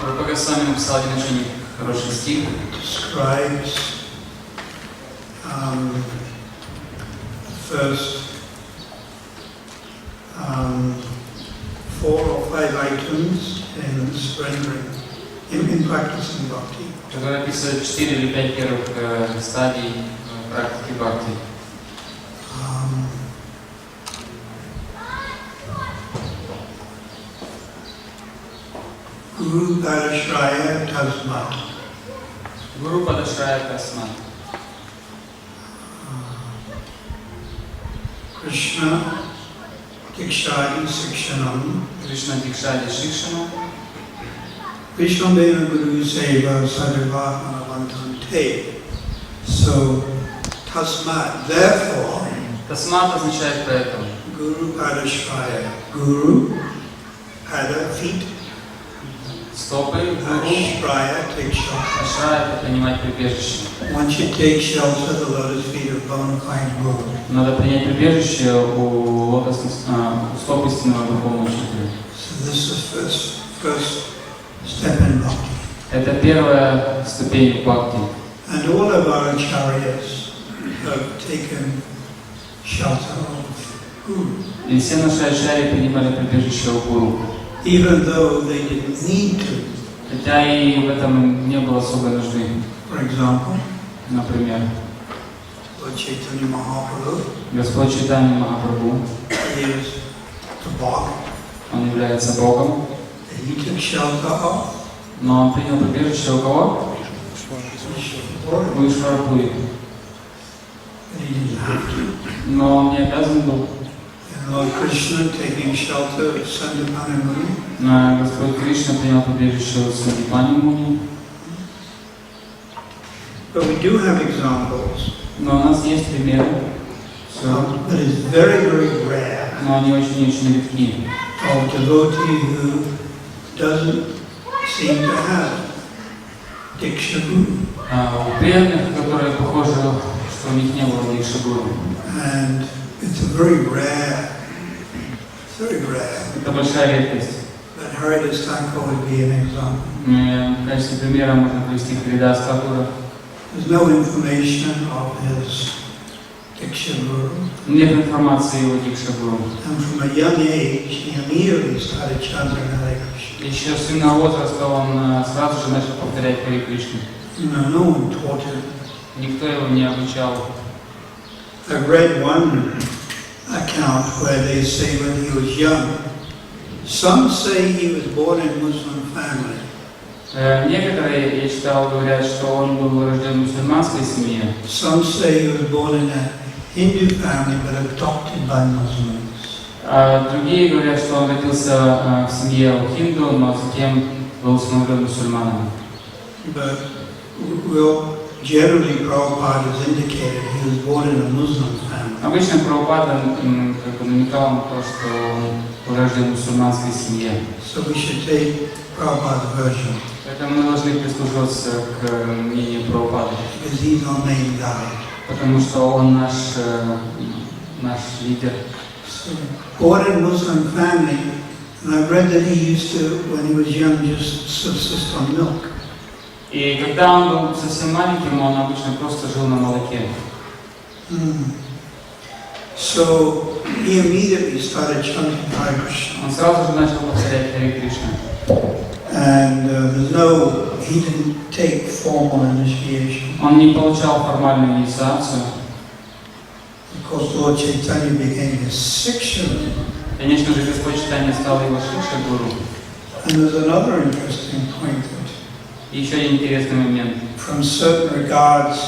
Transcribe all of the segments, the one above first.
Партха Саратхи написал один ученик хороший стих. Describes first 4 or 5 items in surrendering, in practicing bhakti. Который описывает 4 или 5 первых стадий практики бхакти. Guru Padashraya Tasmat. Guru Padashraya Tasmat. Krishna Dikshadi Sikshanam. Krishna Dikshadi Shikshanam. Krishna Bena Guru Seva Sadhavamanavantante. So, Tasmat, therefore, Tasmat означает поэтому. Guru Padashraya. Guru, Pada, feet. Стопы, гуру. Ashraya, take shelter. Ашрая — это принимать прибежище. One should take shelter the lotus feet of bona fide Guru. Надо принять прибежище у лотосных стоп истинного духовного учителя. So this is first step in bhakti. Это первая ступень в бхакти. And all of our acharyas have taken shelter of Guru. И все наши ачарьи принимали прибежище у гуру. Even though they didn't need to. Хотя и в этом не было особой нужды. For example, Например, Lord Chaitanya Mahaprabhu, Господь Чайтанья Махапрабху, he is the Bog, Он является Богом, he took shelter of но Он принял прибежище у кого? У Ишварапури. he didn't have to. Но Он не обязан был. And Lord Krishna taking shelter of Sandipani Muni. Господь Кришна принял прибежище у Сандипани Муни. But we do have examples. Но у нас есть примеры, But it's very, very rare но они очень-очень редки. of devotee who doesn't seem to have Diksha Guru. У преданных, которые похожи, что у них не было Дикша Гуру. And it's a very rare. Это большая редкость. But Haridas Thakur would be an example. В качестве примера можно привести Харидас Такура. There's no information of his Diksha Guru. Нет информации о его Дикша Гуру. And from a young age, he immediately started chanting Hare Krishna. Еще с юного возраста он сразу же начал повторять Харе Кришну. No one taught him. Никто его не обучал. I've read one account where they say when he was young, some say he was born in Muslim family. Некоторые, я читал, говорят, что он был рожден в мусульманской семье. Some say he was born in a Hindu family but adopted by Muslims. Другие говорят, что он родился в семье хинду, но затем был усыновлен мусульманами. But generally Prabhupada has indicated he was born in a Muslim family. Обычно Прабхупада намекал на то, что он был рожден в мусульманской семье. So we should take Prabhupada's version. Поэтому мы должны прислушиваться к мнению Прабхупады. Because he's our main guide. Потому что он наш лидер. So, born in a Muslim family, and I've read that he used to, when he was young, just subsist on milk. И когда он был совсем маленьким, он обычно просто жил на молоке. So he immediately started chanting Hare Krishna. Он сразу же начал повторять Харе Кришна. And he didn't take formal initiation. Он не получал формальную инициацию. Of course, Lord Chaitanya became his Sikshara. Конечно же, Господь Чайтанья стал его Шикша Гуру. And there's another interesting point that, И еще один интересный момент. from certain regards,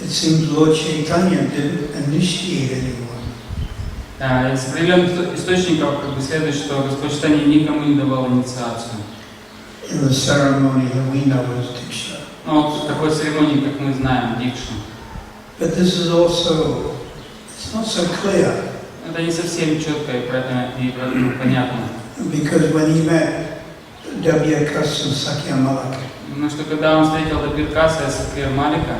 it seems Lord Chaitanya didn't initiate anyone. Из определенных источников следует, что Господь Чайтанья никому не давал инициацию. In the ceremony that we know as Diksha. Ну, в такой церемонии, как мы знаем, Дикша. But this is also, it's not so clear. Это не совсем четко и понятно. Because when he met Dabyakas and Sakya Malaka, Потому что когда он встретил Дабиркаса и Сакья Малика,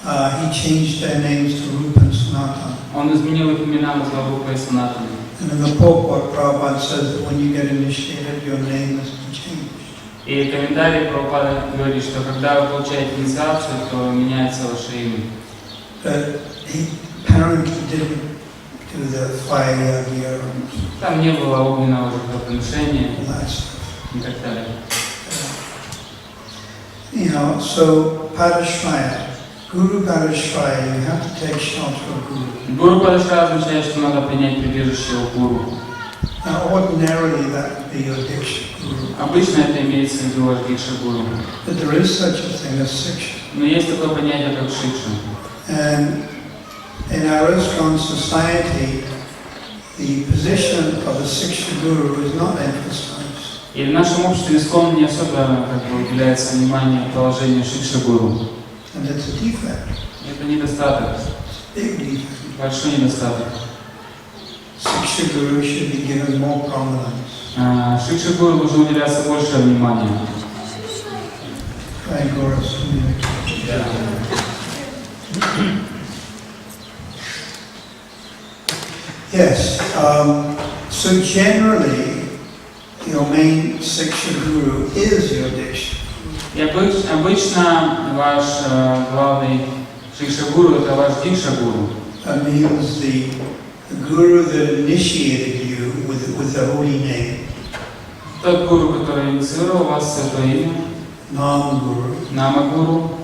he changed their names to Rupa and Sanatana. он изменил их имена на Рупа и Санатана. And in the purport, Prabhupada says that when you get initiated, your name is changed. И комментарий Прабхупады говорит, что когда вы получаете инициацию, то меняется ваше имя. But he apparently didn't do the fire yagya. Там не было огненного жертвоприношения и так далее. You know, so Padashraya, Guru Padashraya, you have to take shelter of Guru. Гуру Падашрая означает, что надо принять прибежище у гуру. Now, ordinarily that would be your diksha guru. Обычно это имеется в виду ваш дикша гуру. But there is such a thing as shiksha. Но есть такое понятие, как шикша. And in our ISKCON society, the position of a shiksha guru is not emphasized. И в нашем обществе ИСККОН не особо уделяется внимание положению шикша гуру. And it's a defect. Это недостаток, Big defect. большой недостаток. Shiksha guru should be given more prominence. Шикша гуру должно уделяться больше внимания. Yes. So generally, your main shiksha guru is your diksha. И обычно ваш главный шикша гуру это ваш дикша гуру. That means the guru that initiated you with the holy name. Тот гуру, который инициировал вас святое имя, Nam Guru, Нама гуру,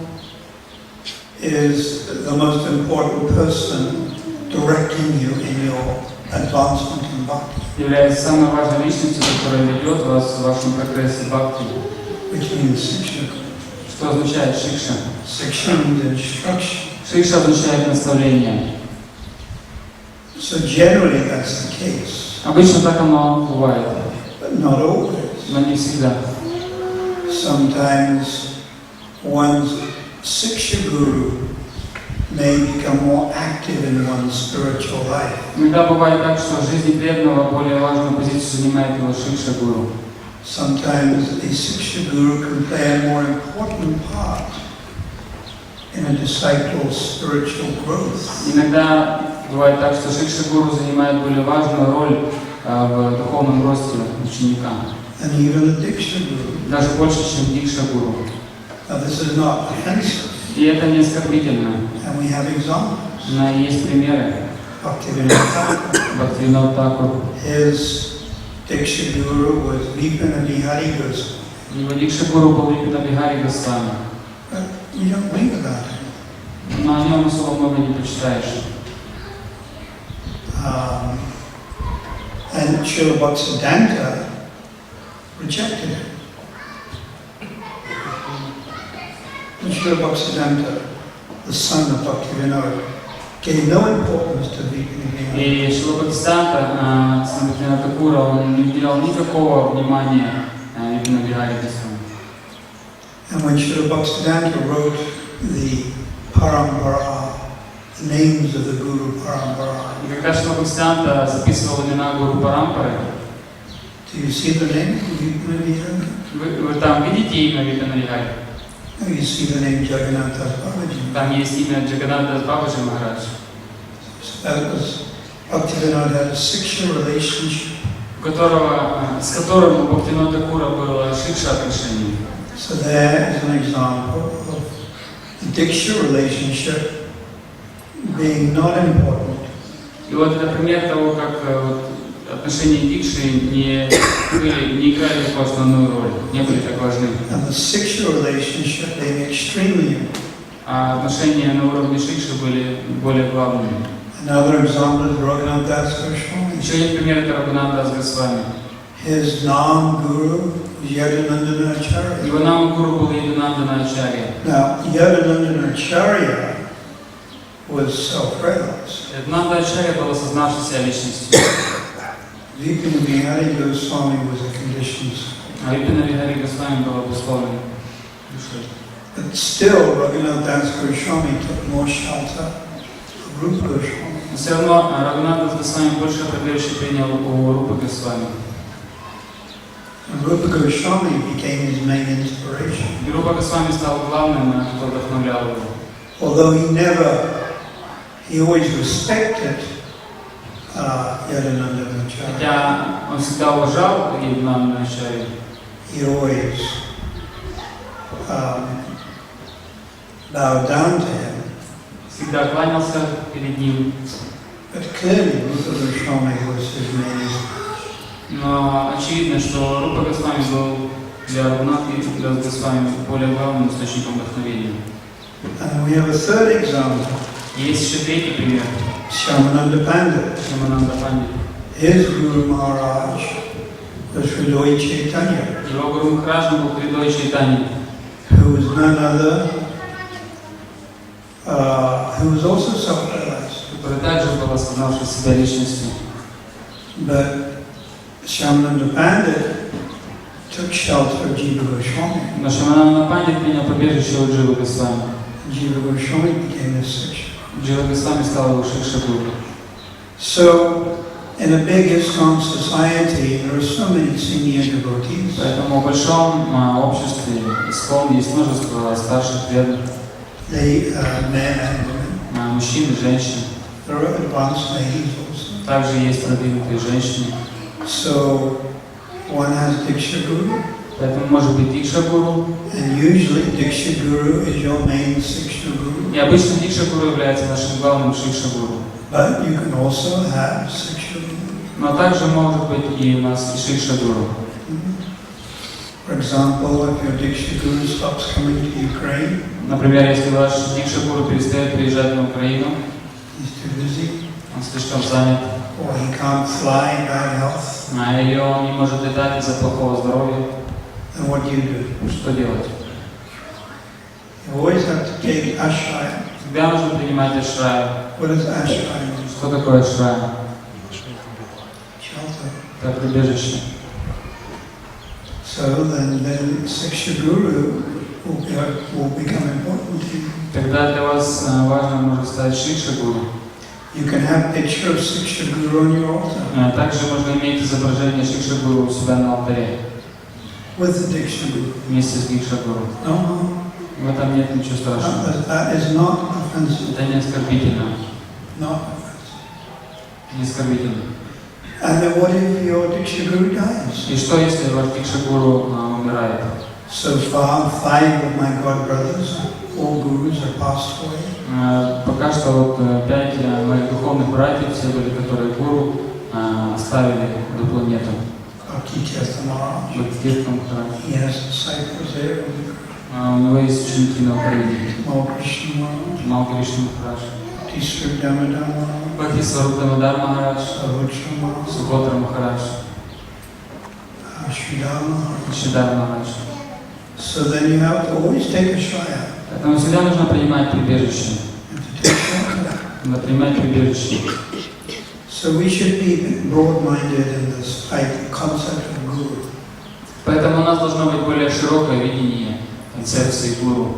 is the most important person directing you in your advancement in bhakti. Является самой важной личностью, которая ведет вас в вашем прогрессе бхакти. Which means shiksha. Что означает шикша? Shiksha means instruction. Шикша означает наставление. So generally that's the case. Обычно так оно бывает, But not always. но не всегда. Sometimes one's shiksha guru may become more active in one's spiritual life. Иногда бывает так, что в жизни преданного более важную позицию занимает его шикша гуру. Sometimes a shiksha guru can play a more important part in a disciple's spiritual growth. Иногда бывает так, что шикша гуру занимает более важную роль в духовном росте ученика. And even a diksha guru. Даже больше, чем дикша гуру. Now this is not offensive. И это не оскорбительно. And we have examples. Но есть примеры. Бхактивинод Тхакур. His diksha guru was Vipina Bihari Goswami. Его дикша гуру был Випина Бихари Госвами. But we don't read about him. Но о нем особо много не почитаешь. And Srila Bhaktisiddhanta rejected him. And Srila Bhaktisiddhanta, the son of Bhaktivinoda, gave no importance to Vipina Bihari. И Шрила Бхактисиданта, сын Бхактивинода Тхакура, он не уделял никакого внимания Випина Бихари Госвами. And when Srila Bhaktisiddhanta wrote the Parampara, the names of the Guru Parampara, И когда Шрила Бхактисиданта записывал имена Гуру Парампары, do you see the name of Vipina Bihari? вы там видите имя Випина Бихари? No, you see the name Jagannath Das Babaji. Там есть имя Джаганнат дас Бабаджи Махарадж. So that was Bhaktivinoda had a shiksha relationship. С которым у Бхактивинода Тхакура было шикша отношений. So there is an example of the diksha relationship being not important. И вот это пример того, как отношения дикши не играли такую основную роль, не были так важны. And the shiksha relationship being extremely important. А отношения на уровне шикши были более главными. Another example is Raghunath Das Goswami. Еще есть пример, это Рагунат дас Госвами. His Nam Guru was Yadanandana Acharya. Его нам гуру был Ядунандана Ачарья. Now, Yadanandana Acharya was self-realized. Ядунанда Ачарья был осознавшейся личностью. Vipina Bihari Goswami was a conditioned soul. А Випина Бихари Госвами был обусловлен душой. But still, Raghunath Das Goswami took more shelter of Rupa Goswami. Но все равно Рагунат дас Госвами больше определяющий принял у Рупы Госвами. And Rupa Goswami became his main inspiration. И Рупа Госвами стал главным, кто вдохновлял его. Although he always respected Yadanandana Acharya. Хотя он всегда уважал Ядунандана Ачарью, He always bowed down to him. Всегда кланялся перед ним. But clearly, Rupa Goswami was his main inspiration. Но очевидно, что Рупа Госвами был для Рагунатхи дас Госвами более главным источником вдохновения. And we have a third example. Есть еще третий пример. Shyamananda Pandit. Шьямананда Пандит. His Guru Maharaj was Hridoy Chaitanya, Его Гуру Махараджем был Хридой Чайтанья, who was none other, who was also self-realized. который также был осознавший себя личностью. But Shyamananda Pandit took shelter of Jiva Goswami. Но Шьямананда Пандит принял побежище у Дживы Госвами. Jiva Goswami became his Shiksha. Джива Госвами стал его Шикша Гуру. So, in a big ISKCON society, there are so many senior devotees. Поэтому в большом обществе ИСККОН есть множество старших преданных, They, men and women. Мужчин и женщин. There are advanced ladies also. Также есть продвинутые женщины. So, one has Diksha Guru. Поэтому может быть Дикша Гуру. And usually Diksha Guru is your main Shiksha Guru. И обычно Дикша Гуру является нашим главным Шикша Гуру. But you can also have Shiksha Guru. Но также может быть и у нас и Шикша Гуру. For example, if your Diksha Guru stops coming to Ukraine, Например, если ваш Дикша Гуру перестает приезжать на Украину, he's too busy, он слишком занят, or he can't fly, bad health, или он не может летать из-за плохого здоровья, then what do? что делать? You always have to take ashraya. Всегда нужно принимать ашраю. What is ashraya? Что такое ашрая? Shelter. Это прибежище. So then Shiksha Guru will become important to you. Тогда для вас важно может стать Шикша Гуру. You can have a picture of Shiksha Guru on your altar. Также можно иметь изображение Шикша Гуру у себя на алтаре. With the Diksha Guru. Вместе с Дикша Гуру. No. В этом нет ничего страшного. That is not offensive. Это не оскорбительно. Not offensive. Не оскорбительно. And then what if your Diksha Guru dies? И что, если ваш Дикша Гуру умирает? So far, 5 of my god brothers, all gurus, are passed away. Пока что вот 5 моих духовных братьев, все были, которые гуру, оставили эту планету. Бхактитиртха Махарадж. He has disciples there. У него есть ученики на Украине. Мал Кришна Махарадж. Damodar, Бхакти Сварупа Дамодар Махарадж. Субхотра Махарадж. Шридар Махарадж. So then you have to always take a shraya. Поэтому всегда нужно принимать прибежище. Надо принимать прибежище. So we should be broad-minded in this concept of guru. Поэтому у нас должно быть более широкое видение концепции гуру.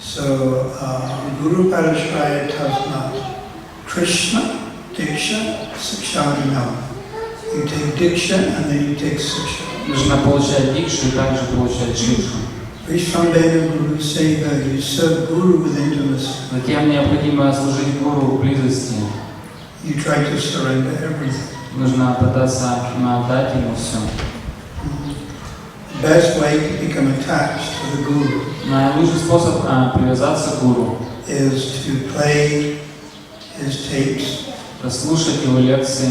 So Guru Parashraya tells not Krishna, Diksha, Sikshadinam. You take Diksha and then you take Siksha. Нужно получать дикшу и также получать шикшу. Vishvambheda Guru Seva, you serve Guru with intimacy. Затем необходимо служить гуру в близости. You try to surrender everything. Нужно пытаться отдать ему все. Best way to become attached to the Guru Наилучший способ привязаться к гуру is to play his tapes, послушать его лекции,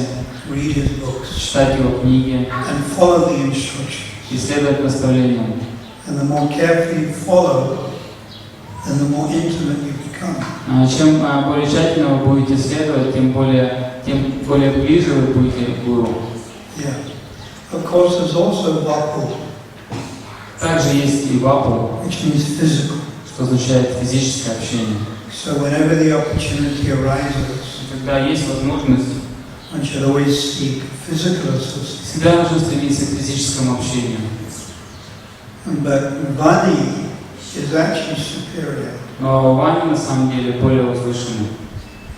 read his books, читать его книги and follow the instructions. и следовать наставлениям. And the more carefully you follow, then the more intimate you become. Чем более тщательно вы будете следовать, тем более ближе вы будете к гуру. Yeah. Of course, there's also vapu, Также есть и вапу, which means physical. что означает физическое общение. So whenever the opportunity arises, Когда есть возможность, one should always seek physical assistance. всегда нужно стремиться к физическому общению. But Vani is actually superior. Но вани на самом деле более возвышенный.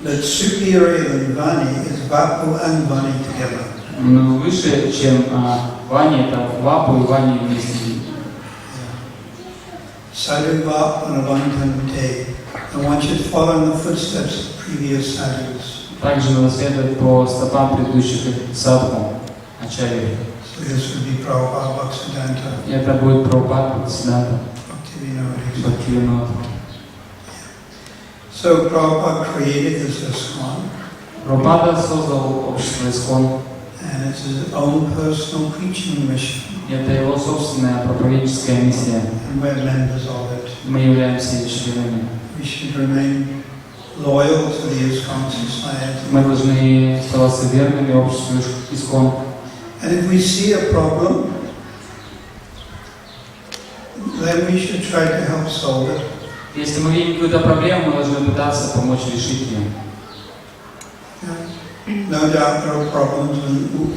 But superior than Vani is Vapu and Vani together. Но выше, чем вани, это вапу и вани вместе. Sadhu Vapanavantante. And one should follow in the footsteps of previous sadhus. Также надо следовать по стопам предыдущих садху, ачарьев. So So this would be Prabhupada Bhaktisiddhanta. И это будет Прабхупада Бхактисиддханта Бхактивинода. So Prabhupada created this ISKCON. Прабхупада создал общество ИСККОН. And it's his own personal preaching mission. Это его собственная проповедческая миссия. And we're members of it. Мы являемся ее членами. We should remain loyal to the ISKCON society. Мы должны оставаться верными обществу ИСККОН. And if we see a problem, then we should try to help solve it. Если мы видим какую-то проблему, мы должны пытаться помочь решить ее. No doubt there are problems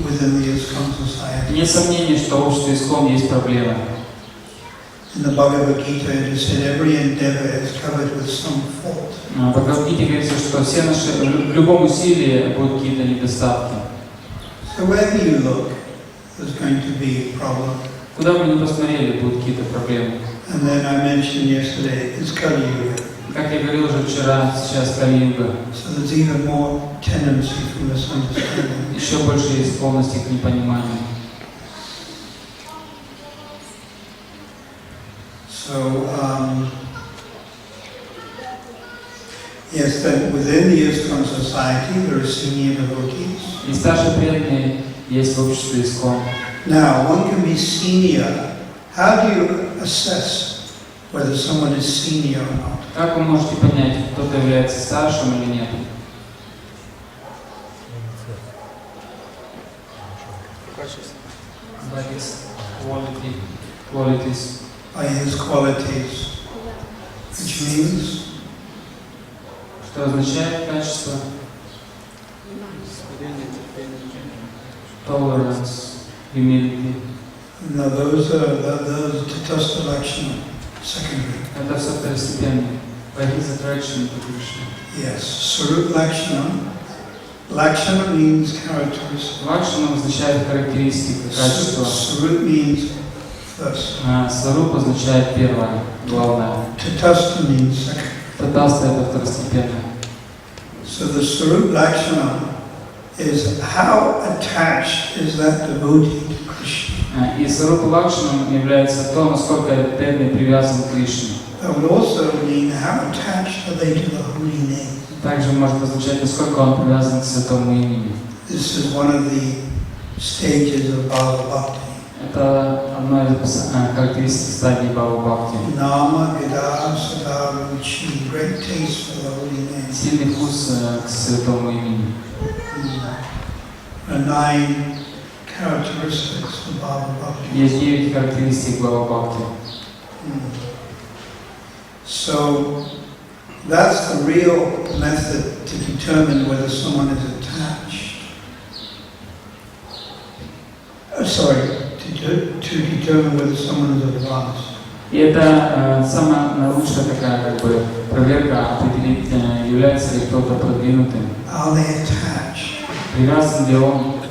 within the ISKCON society. Нет сомнений, что в обществе ИСККОН есть проблемы. In the Bhagavad Gita it is said every endeavor is covered with some fault. В Бхагавад-гите говорится, что все наши, в любом усилии будут какие-то недостатки. So wherever you look, there's going to be a problem. Куда бы ни посмотрели, будут какие-то проблемы. And then I mentioned yesterday, it's Kali Yuga. Как я говорил уже вчера, сейчас Кали-юга. So there's even more tendency for misunderstanding. Еще больше есть склонности к непониманию. So, yes, then within the ISKCON society there are senior devotees. И старшие преданные есть в обществе ИСККОН. Now, one can be senior. How do you assess whether someone is senior or not? Как вы можете понять, кто-то является старшим или нет? By his qualities. By his qualities, which means Что означает качество? Tolerance, humility. now those tatastha lakshana, secondary. Это все второстепенно. By his attraction to Krishna. Yes, Sarup Lakshana. Lakshana means characteristic. Лакшана означает характеристика, качество. Sarup means first. Сварупа означает первое, главное. Tatastha means second. Татаста это второстепенно. So the Sarup Lakshana is how attached is that devotee to Krishna. И Сварупа Лакшаном является то, насколько этот преданный привязан к Кришне. That would also mean how attached are they to the holy name. Также может означать, насколько он привязан к святому имени. This is one of the stages of Bhava Bhakti. Это одна из характеристик стадии Бхава Бхакти. Nama Gida Sada Ruchi, great taste for the holy name. Сильный вкус к святому имени. The 9 characteristics of Bhava Bhakti. Есть 9 характеристик Бхава Бхакти. So that's the real method to determine whether someone is attached. To determine whether someone is advanced. И это самая лучшая такая проверка определить, является ли кто-то продвинутым. Are they attached? Привязан ли он?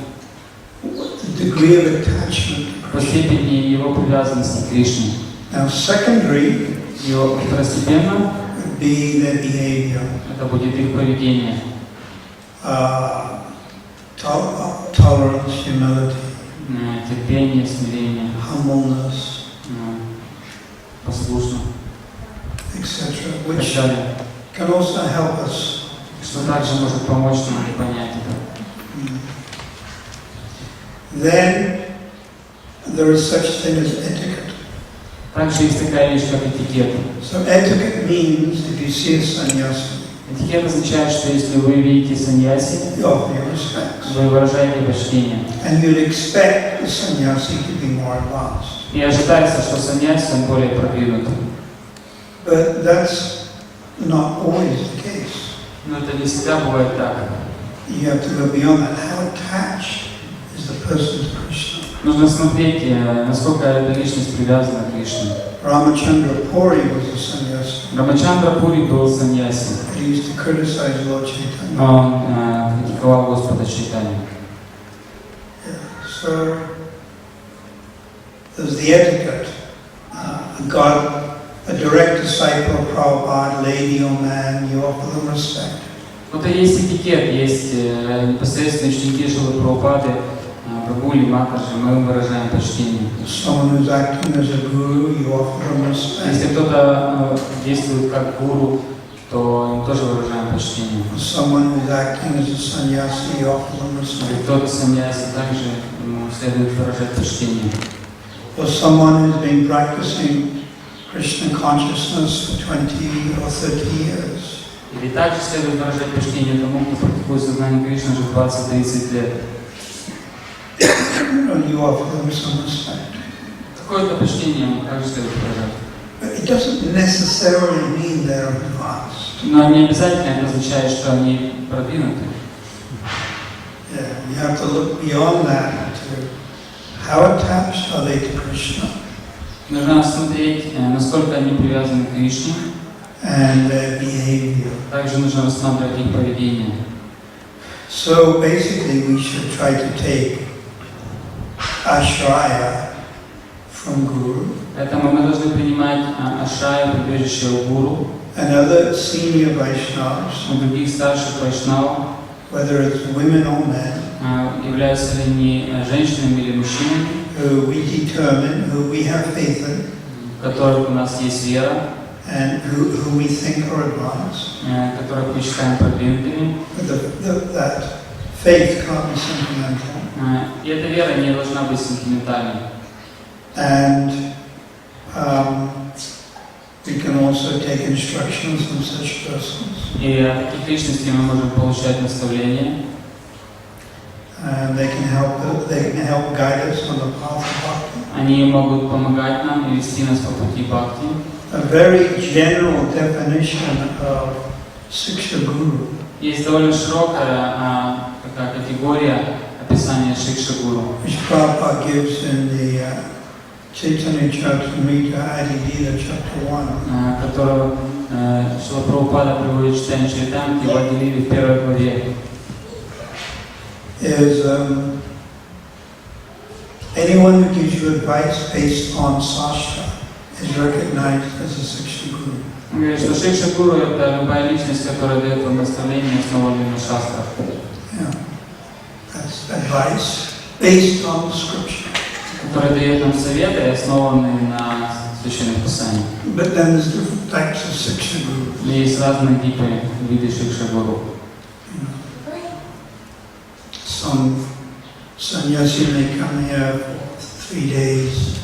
The degree of attachment. По степени его привязанности к Кришне. Now secondary Его второстепенно would be their behavior. это будет их поведение. Tolerance, humility. Терпение, смирение, Humbleness, послушно, etc., и which так далее. can also help us. Что также может помочь нам понять это. Then there is such thing as etiquette. Также есть такая вещь, как этикет. So etiquette means if you see a sannyasi, Этикет означает, что если вы видите саньяси, you offer your respects. вы выражаете почтение. And you'd expect the sannyasi to be more advanced. И ожидается, что саньяси он более продвинут. But that's not always the case. Но это не всегда бывает так. You have to go beyond that. How attached is the person to Krishna? Нужно смотреть, насколько эта личность привязана к Кришне. Ramachandra Puri was a sannyasi. Рамачандра Пури был саньяси. He used to criticize Lord Chaitanya. Он критиковал Господа Чайтанью. So there's the etiquette. A direct disciple of Prabhupada, lady or man, you offer them respect. Вот и есть этикет, есть непосредственные ученики Шрилы Прабхупады. Прабху или Матаджи, мы выражаем почтение. Someone who's acting as a guru, you offer them respect. Если кто-то действует как гуру, то им тоже выражаем почтение. Someone who's acting as a sannyasi, you offer them Если respect. кто-то саньяси, также ему следует выражать почтение. Or someone who's been practicing Krishna consciousness for 20 or 30 years. Или также следует выражать почтение тому, кто практикует сознание Кришны уже 20-30 лет. You offer them some respect. Какое-то почтение ему также следует выражать. But it doesn't necessarily mean they're advanced. Но не обязательно это означает, что они продвинуты. Yeah, you have to look beyond that to how attached are they to Krishna Нужно смотреть, насколько они привязаны к Кришне. and their behavior. Также нужно рассматривать их поведение. So basically we should try to take ashraya from Guru Поэтому мы должны принимать ашраю, прибежище у гуру, and other senior Vaishnavas, у других старших вайшнавов, whether it's women or men, являются ли они женщинами или мужчинами, who we determine, who we have faith in, в которых у нас есть вера, and who we think are advanced. которых мы считаем продвинутыми. But that faith can't be sentimental. И эта вера не должна быть сентиментальной. And we can also take instructions from such persons. И от таких личностей мы можем получать наставления. And they can help guide us on the path of bhakti. Они могут помогать нам и вести нас по пути бхакти. A very general definition of Shiksha Guru Есть довольно широкая такая категория описания шикша гуру, which Prabhupada gives in the Chaitanya Charitamrita Adilila Chapter 1. которую Шрила Прабхупада приводит в читание Чаритамрити в Адилиле в первой главе. Is anyone who gives you advice based on sastra is recognized as a Shiksha Guru. Он говорит, что шикша гуру — это любая личность, которая дает вам наставления, основанные на шастрах. Yeah. That's advice based on scripture. Которая дает нам советы, основанные на священных писаниях. But then there's different types of Shiksha Gurus. Есть разные типы виды шикша гуру. Some sannyasi may come here for 3 days,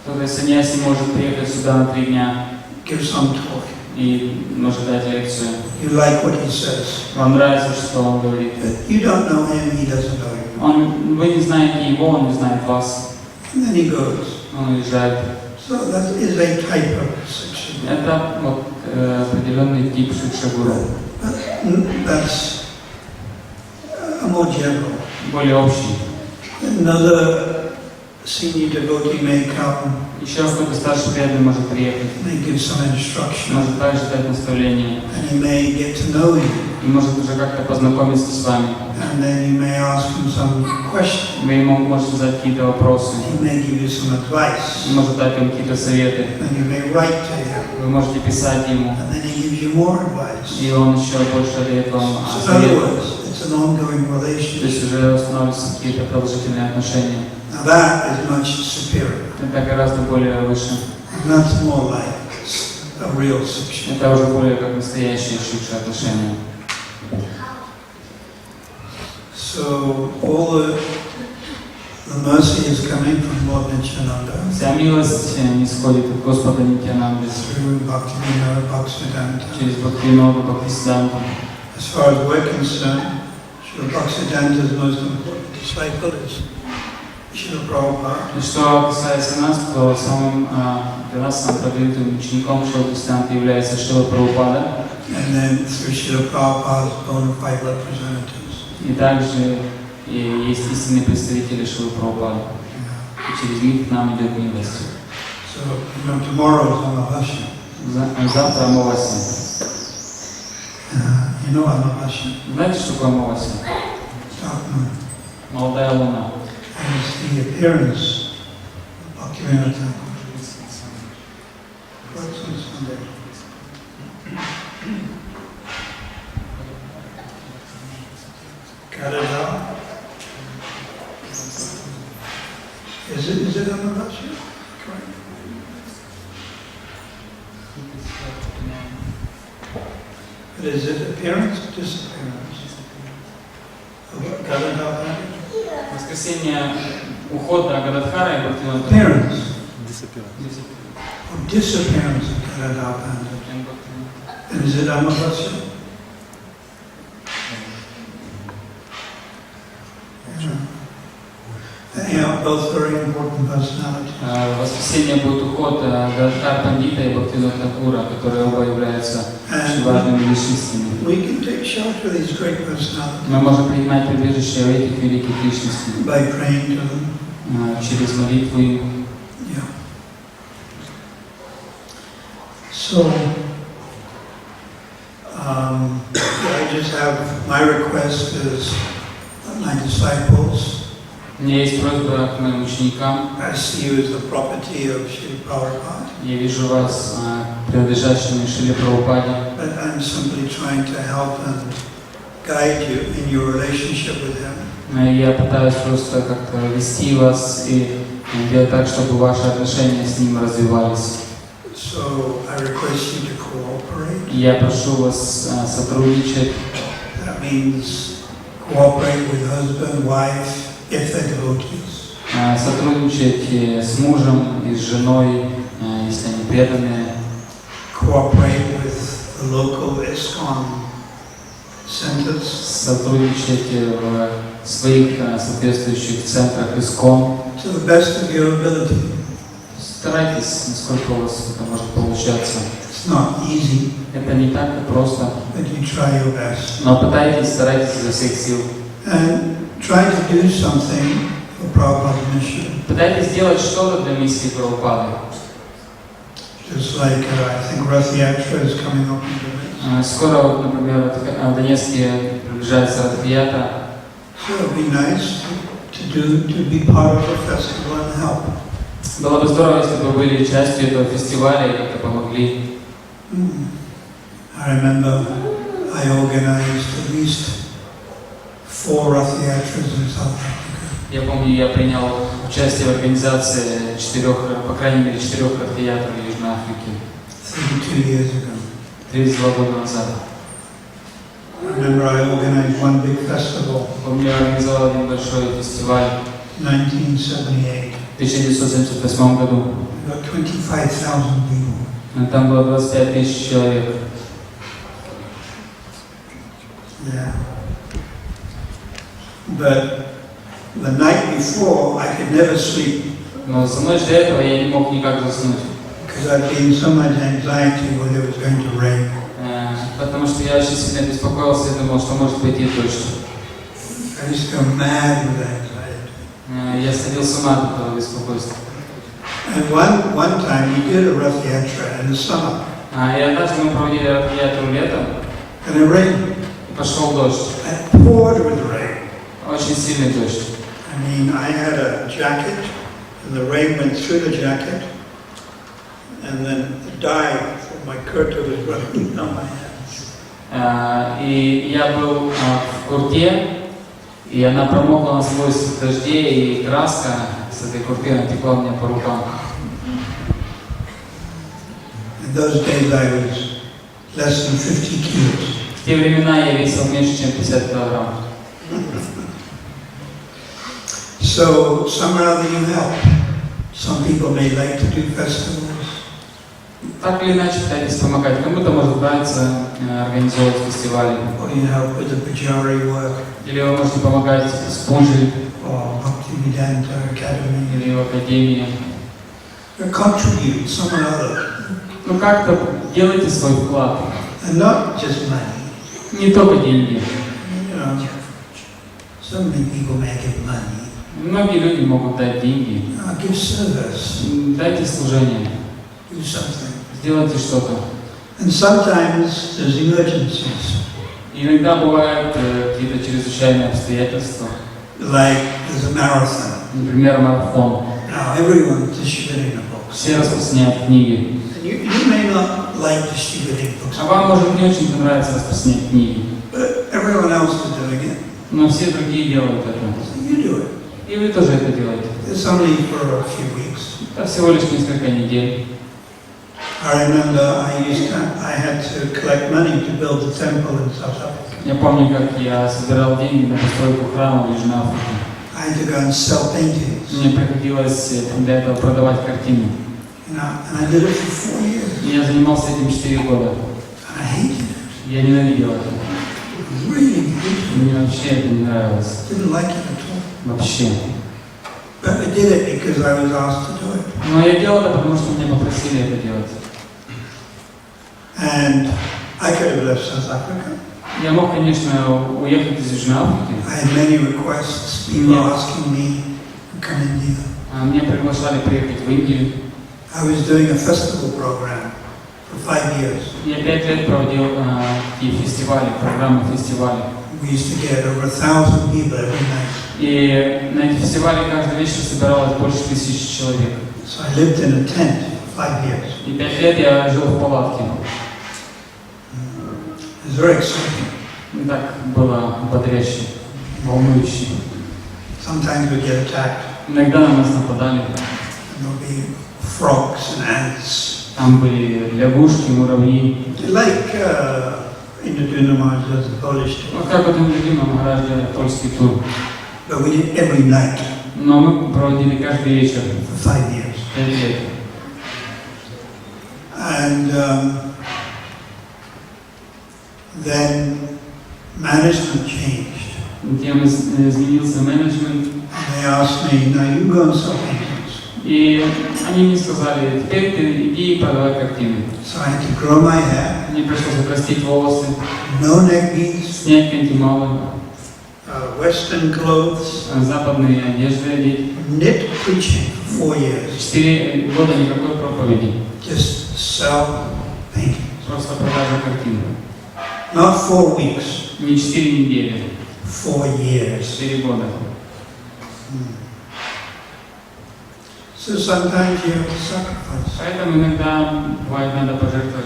Кто-то из саньяси может приехать сюда на 3 дня give some talk. и может дать лекцию. You like what he says. Вам нравится, что он говорит. But you don't know him, he doesn't know you. Вы не знаете его, он не знает вас. And then he goes. Он уезжает. So that is a type of Shiksha Guru. Это вот определенный тип шикша гуру, That's more general. более общий. Another senior devotee may come, Еще какой-то старший преданный может приехать, may give some instruction, может также дать наставление, and he may get to know you. и может уже как-то познакомиться с вами. And then you may ask him some questions. Вы ему можете задать какие-то вопросы, He may give you some advice. он может дать вам какие-то советы, And you may write to him. вы можете писать ему, And then he gives you more advice. и он еще больше дает вам So in other советы. words, it's an ongoing То relationship. есть уже устанавливаются какие-то продолжительные отношения. Now that is much superior. Это гораздо более выше. And that's more like a real Shiksha. Это уже более как настоящие шикша отношения. So all the mercy is coming from Lord Nityananda Вся милость не сходит от Господа Нитьянанды through Bhaktivinoda Bhaktisiddhanta. через Бхактивиноду Бхактисиддханту. As far as we're concerned, Srila Bhaktisiddhanta's most important disciple is Srila Prabhupada. И что касается нас, то самым для нас самым продвинутым учеником Шрилы Бхактисиддханты является Шрила Прабхупада. And then through Srila Prabhupada's bona fide representatives. И также есть истинные представители Шрилы Прабхупады. И через них к нам идет милость. So, tomorrow is Amavasya. Завтра Амавасия. You know Amavasya? Знаете, что такое Амавасия? Dark moon. Молодая луна. And it's the appearance of Bhaktivinoda Thakur. What's on Sunday? Goda. But is it appearance or disappearance? Gadadhara? Воскресенье ухода Гададхара и Бхактивинода. Appearance. Disappearance. Or disappearance of Gadadhara. And is it Amavasya? Yeah, both very important personalities. В воскресенье будет уход Гададхар Пандита и Бхактивинода Thakura, которые оба являются очень важными личностями. We can take shelter of these great personalities Мы можем принимать прибежище этих великих личностей by praying to them. через молитву им. Yeah. So, I just have my request is my disciples. У меня есть просьба к моим ученикам. I see you as the property of Shri Prabhupada. Я вижу вас принадлежащими Шриле Прабхупаде. But I'm simply trying to help and guide you in your relationship with him. Я пытаюсь просто как-то вести вас и делать так, чтобы ваши отношения с ним развивались. So I request you to cooperate. Я прошу вас сотрудничать. That means cooperate with husband, wife, if they're devotees. Сотрудничать с мужем и с женой, если они преданные. Cooperate with the local ИСККОН centers. Сотрудничать в своих соответствующих центрах ИСККОН. To the best of your ability. Старайтесь, насколько у вас это может получаться. It's not easy, Это не так просто, but you try your best. но пытайтесь, старайтесь изо всех сил. And try to do something for Prabhupada's mission. Пытайтесь сделать что-то для миссии Прабхупады. Just like I think Rath Yatra is coming up in Donetsk. Скоро, вот, например, в Донецке приближается Радхията. So it would be nice to be part of the festival and help. Было бы здорово, если бы вы были частью этого фестиваля и как-то помогли. I remember I organized at least 4 Rath Yatras in South Africa. Я помню, я принял участие в организации 4, по крайней мере, 4 Радхиятр в Южной Африке. 32 years ago. 32 года назад. I remember I organized one big festival. Помню, я организовал один большой фестиваль in 1978. в 1978 году. About 25,000 people. Там было 25 тысяч человек. Yeah. But the night before, I could never sleep Но за ночь до этого я не мог никак заснуть. because I'd been in so much anxiety whether it was going to rain. Потому что я очень сильно беспокоился и думал, что может пойти дождь. I just go mad with anxiety. Я сходил с ума от этого беспокойства. And one time we did a Rath Yatra in the summer, И однажды мы проводили Радхияту летом, and it rained. и пошел дождь. It poured with rain. Очень сильный дождь. I mean, I had a jacket, and the rain went through the jacket, and then the dye from my kirta was running down my hands. И я был в курте, и она промокла насквозь в дожде, и краска с этой курты натекла мне по рукам. In those days I was less than 50 kilos. В те времена я весил меньше, чем 50 килограмм. So somehow you help. Some people may like to do festivals. Так или иначе пытайтесь помогать. Кому-то может нравиться организовывать фестивали. Or you help with the Pujari work. Или вы можете помогать с пунджи, Or Bhaktivedanta Academy. или в академии. Or contribute some or other. Ну как-то делайте свой вклад. And not just money. Не только деньги. You know, so many people may give money. Многие люди могут дать деньги. Give service. Дайте служение. Do something. Сделайте что-то. And sometimes there's emergencies. Иногда бывают какие-то чрезвычайные обстоятельства. Like there's a marathon. Например, марафон. Now everyone's distributing the books. Все распространяют книги. And you may not like distributing books. А вам, может, не очень понравится распространять книги. But everyone else is doing it. Но все другие делают это. So you do it. И вы тоже это делаете. It's only for a few weeks. Это всего лишь несколько недель. I remember I had to collect money to build the temple in South Africa. Я помню, как я собирал деньги на постройку храма в Южной Африке. I had to go and sell paintings. Мне приходилось для этого продавать картины. And I did it for 4 years. И я занимался этим 4 года. And I hated it. Я ненавидел это. Really hated it. Мне вообще это не нравилось. Didn't like it at all. Вообще. But I did it because I was asked to do it. Но я делал это, потому что меня попросили это делать. And I could have left South Africa. Я мог, конечно, уехать из Южной Африки. I had many requests, people asking me to come in here. Меня приглашали приехать в Индию. I was doing a festival program for 5 years. Я 5 лет проводил такие фестивали, программы фестивалей. We used to get over 1,000 people every night. И на эти фестивали каждый вечер собиралось больше 1000 человек. So I lived in a tent for 5 years. И 5 лет я жил в палатке. It was very exciting. И так было бодряще, волнующе. Sometimes we get attacked. Иногда на нас нападали. And there'll be frogs and ants. Там были лягушки, муравьи. Like Indra Maharaj does the Polish tour. Вот как вот Индра Махарадж делает польский тур. But we did every night Но мы проводили каждый вечер. for 5 years. 5 лет. And then management changed. Тем изменился менеджмент. And they asked me, now you go and sell paintings. И они мне сказали, теперь ты иди и продавай картины. So I had to grow my hair, Мне пришлось отрастить волосы, no neck beads, снять кантималы, Western clothes, западные одежды одеть. knit preaching for 4 years. 4 года никакой проповеди, Just sell paintings. просто продажа картин. Not 4 weeks, Не 4 недели, 4 years. 4 года. So sometimes you have to sacrifice. Поэтому иногда бывает надо пожертвовать.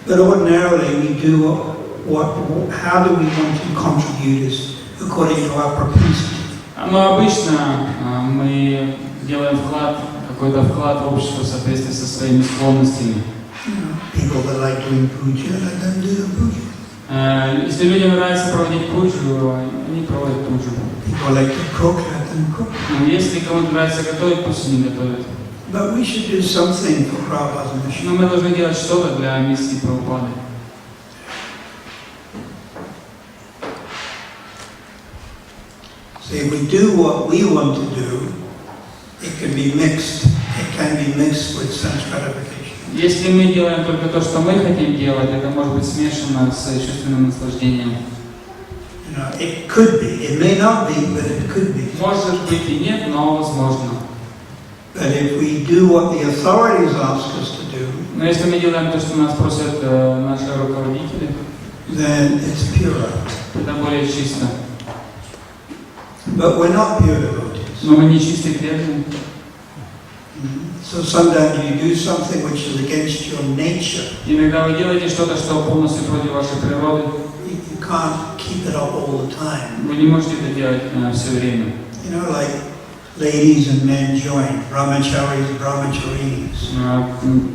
But ordinarily we do how do we want to contribute is according to our propensity. Но обычно мы делаем какой-то вклад в общество в соответствии со своими склонностями. People that like doing puja, let them do the puja. Если людям нравится проводить пуджу, они проводят пуджу. People like to cook, let them cook. Если кому-то нравится готовить, пусть они готовят. But we should do something for Prabhupada's mission. Но мы должны делать что-то для миссии Прабхупады. So if we do what we want to do, it can be mixed. It can be mixed with sense gratification. Если мы делаем только то, что мы хотим делать, это может быть смешано с чувственным наслаждением. You know, it could be. It may not be, but it could be. Может быть и нет, но возможно. But if we do what the authorities ask us to do, Но если мы делаем то, что нас просят наши руководители, then it's pure. это более чисто. But we're not pure devotees. Но мы не чистые преданные. So sometimes you do something which is against your nature. Иногда вы делаете что-то, что полностью против вашей природы. You can't keep it up all the time. Вы не можете это делать все время. You know, like ladies and men join, brahmacharis, brahmacharinis.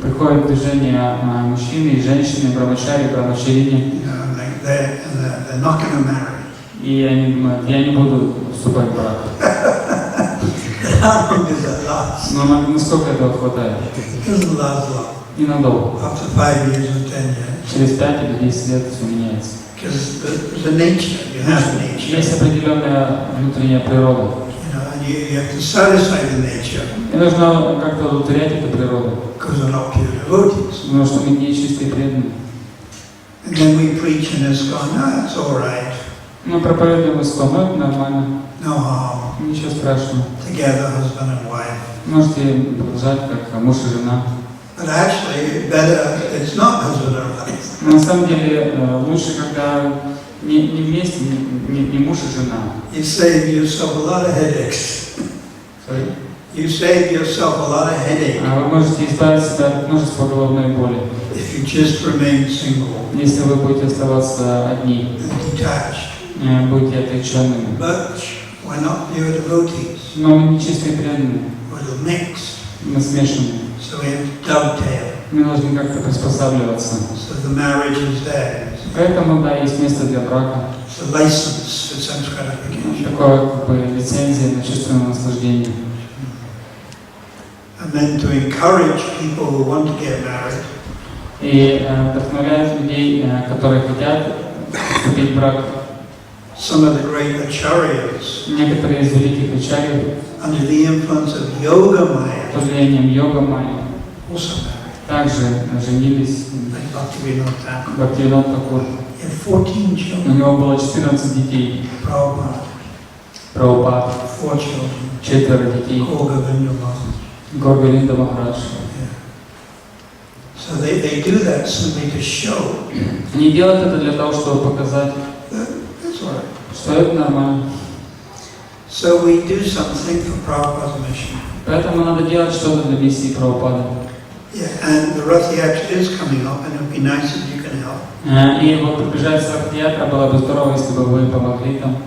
Приходит движение мужчины и женщины, брамачари, брамачарини. You know, like they're not going to marry. И они думают, я не буду вступать в брак. How long does that last? Но насколько этого хватает? It doesn't last long. Ненадолго. After 5 years or 10 years. Через 5 или 10 лет все меняется. Because the nature, you have nature. Есть определенная внутренняя природа. You know, and you have to satisfy the nature. И нужно как-то удовлетворять эту природу. Because we're not pure devotees. Потому что мы не чистые преданные. And then we preach in ISKCON, no, it's all right. Мы проповедуем ИСККОН, но это нормально. No harm. Ничего страшного. Together, husband and wife. Можете продолжать как муж и жена. But actually, better, it's not husband and wife. Но на самом деле лучше, когда не вместе, не муж и жена. You save yourself a lot of headaches. Sorry? You save yourself a lot of headache Вы можете избавить себя от множества головной боли, if you just remain single если вы будете оставаться одни, and detached. будете отреченными. But we're not pure devotees. Но мы не чистые преданные, We're mixed. мы смешаны. So So we have to dovetail. Мы должны как-то приспосабливаться. So the marriage is there. Поэтому, да, есть место для брака. It's a license for sense gratification. Такое, как бы, лицензия на чувственное наслаждение. And then to encourage people who want to get married. И вдохновляет людей, которые хотят вступить в брак. Some of the great acharyas, Некоторые из великих ачарьев, under the influence of Yoga Maya, под влиянием йога майя, also married. также женились. Like Bhaktivinoda Thakur. Бхактивинод Такур. He had 14 У children. него было 14 детей. Prabhupada, Прабхупад, 4 children. 4 детей. Govinda Maharaj. Горгалинда Махарадж. So they do that simply to show Они делают это для того, чтобы показать, that's all right. что это нормально. So we do something for Prabhupada's mission. Поэтому надо делать что-то для миссии Прабхупады. Yeah, and the Rath Yatra is coming up, and it would be nice if you can help. И вот приближается Саратхи Ятра, было бы здорово, если бы вы помогли там.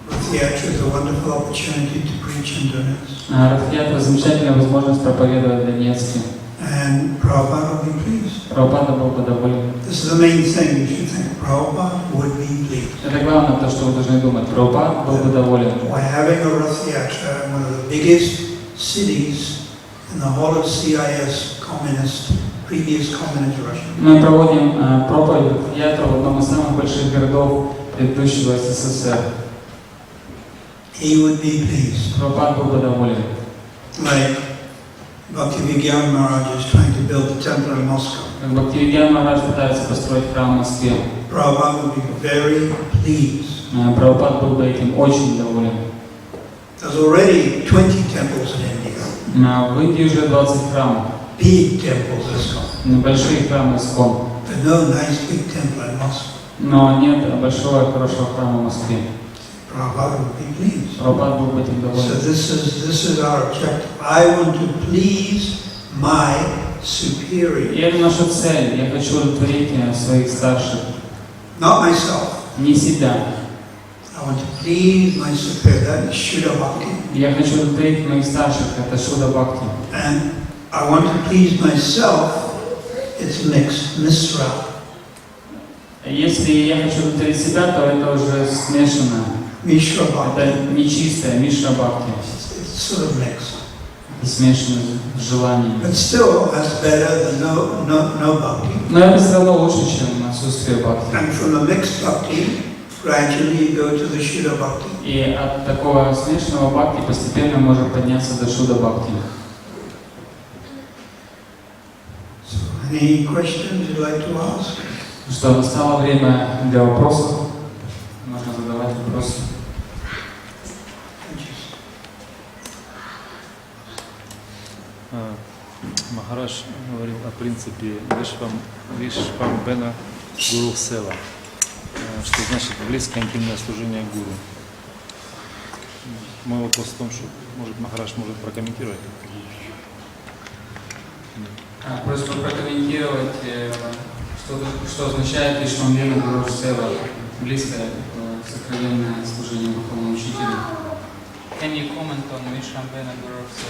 Rath Yatra is a wonderful opportunity to preach and donate. Саратхи Ятра — замечательная возможность проповедовать для Невски. And Prabhupada would be pleased. Прабхупада был бы доволен. This is the main thing you should think. Prabhupada would be pleased. Это главное, то, что вы должны думать. Прабхупад был бы доволен. By having a Rath Yatra in one of the biggest cities in the whole of CIS, previous communist Russia. Мы проводим проповедь Ятру в одном из самых больших городов предыдущего СССР. He would be pleased. Прабхупад был бы доволен. Like Bhaktivinoda Maharaj is trying to build the temple in Moscow. Как Бхактивинод Махарадж пытается построить храм в Москве. Prabhupada would be very pleased. Прабхупад был бы этим очень доволен. There's already 20 temples in India. В Индии уже 20 храмов. Big temples, ИСККОН. Большие храмы ИСККОН. But no nice big temple in Moscow. Но нет большого хорошего храма в Москве. Prabhupada would be pleased. Прабхупад был бы этим So доволен. this is our objective. I want to please my superior. И это наша цель. Я хочу удовлетворить своих старших. Not myself. Не себя. I want to please my superior. That is Shuddha Bhakti. Я хочу удовлетворить моих старших. Это Шуда Бхакти. And I want to please myself. It's mixed, misra. Если я хочу удовлетворить себя, то это уже смешано. Mishra Bhakti. Это нечистое, Мишра Бхакти. It's sort of mixed. Смешано с желаниями. But still, that's better than no bhakti. Но это все равно лучше, чем отсутствие бхакти. And from the mixed bhakti, gradually you go to the Shuddha Bhakti. И от такого смешанного бхакти постепенно можно подняться до Шуда Бхакти. So, any questions you'd like to ask? Что настало время для вопросов. Можно задавать вопросы. Махарадж говорил о принципе Вишвамбена Гуру Сева, что значит близкое интимное служение гуру. Мой вопрос в том, что Махарадж может прокомментировать. Просьба прокомментировать, что означает Вишвамбена Гуру Сева, близкое сокровенное служение духовному учителю. Can you comment on Vishwambhena Guru's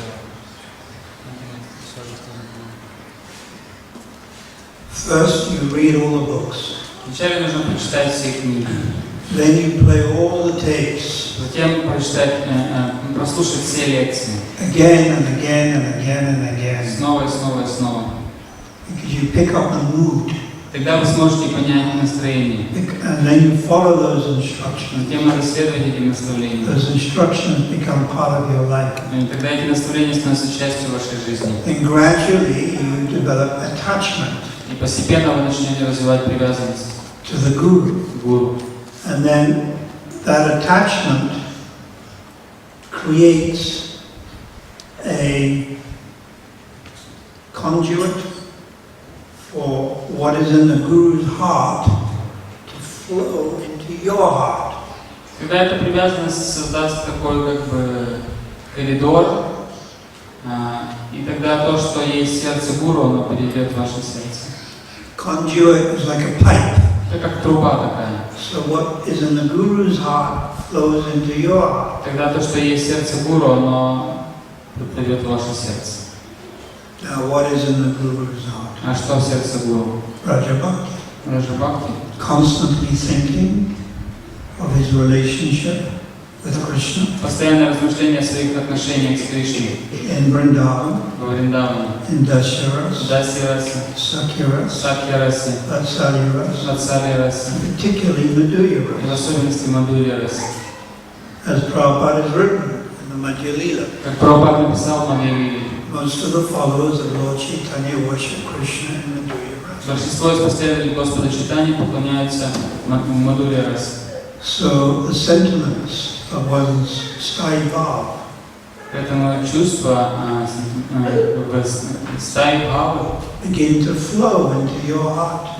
First, you read all the books. Вначале нужно прочитать все книги. Then you play all the tapes. Затем прослушать все лекции. Again and again and again and again. Снова и снова и снова. Because you pick up the mood. Тогда вы сможете понять настроение. And then you follow those instructions. Затем надо следовать этим наставлениям. Those instructions become part of your life. И тогда эти наставления становятся частью вашей жизни. Then gradually you develop attachment И постепенно вы начнете развивать привязанность to the guru. к гуру. And then that attachment creates a conduit for what is in the guru's heart to flow into your heart. Когда эта привязанность создаст такой как бы коридор, и тогда то, что есть в сердце гуру, оно перейдет в ваше сердце. Conduit is like a pipe. Это как труба такая. So what is in the guru's heart flows into your heart. Тогда то, что есть в сердце гуру, оно придет в ваше сердце. Now, what is in the Guru's heart? А что в сердце гуру? Raja Bhakti. Раджа Бхакти. Constantly thinking of his relationship with Krishna. Постоянное размышление о своих отношениях с Кришной. In Vrindavan, Во Вриндаване. in Dasyaras, Дасирасе, Sakyaras, Сакьярасе, Vatsalyaras, Ватсалирасе, and particularly и в Madhuryaras. особенности Мадхурьярасе. As Prabhupada has written in the Madhya Lila, Как Прабхупада написал в Мадхья-лиле, most of the followers of Lord Chaitanya worship Krishna in Madhuryaras. большинство из последователей Господа Чайтаньи поклоняются Мадхурьярасе. So the sentiments of one's stai bhav Поэтому чувства стаи бхавы begin to flow into your heart.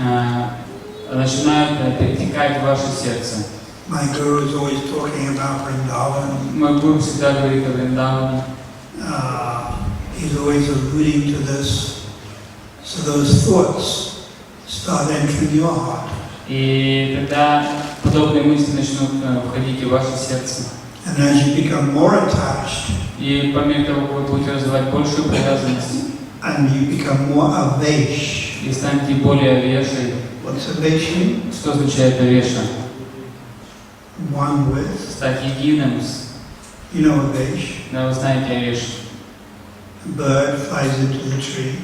начинают перетекать в ваше сердце. My guru is always talking about Vrindavan. Мой гуру всегда говорит о Вриндаване. He's always alluding to this. So those thoughts start entering your heart. И тогда подобные мысли начнут входить в ваше сердце. And as you become more attached, И по мере того, как вы будете развивать большую привязанность, and you become more avesh. и станете более авешей. What's avesh? Что означает авеша? One with. Стать единым с... You know avesh. Да, вы знаете авеш. A bird flies into the tree,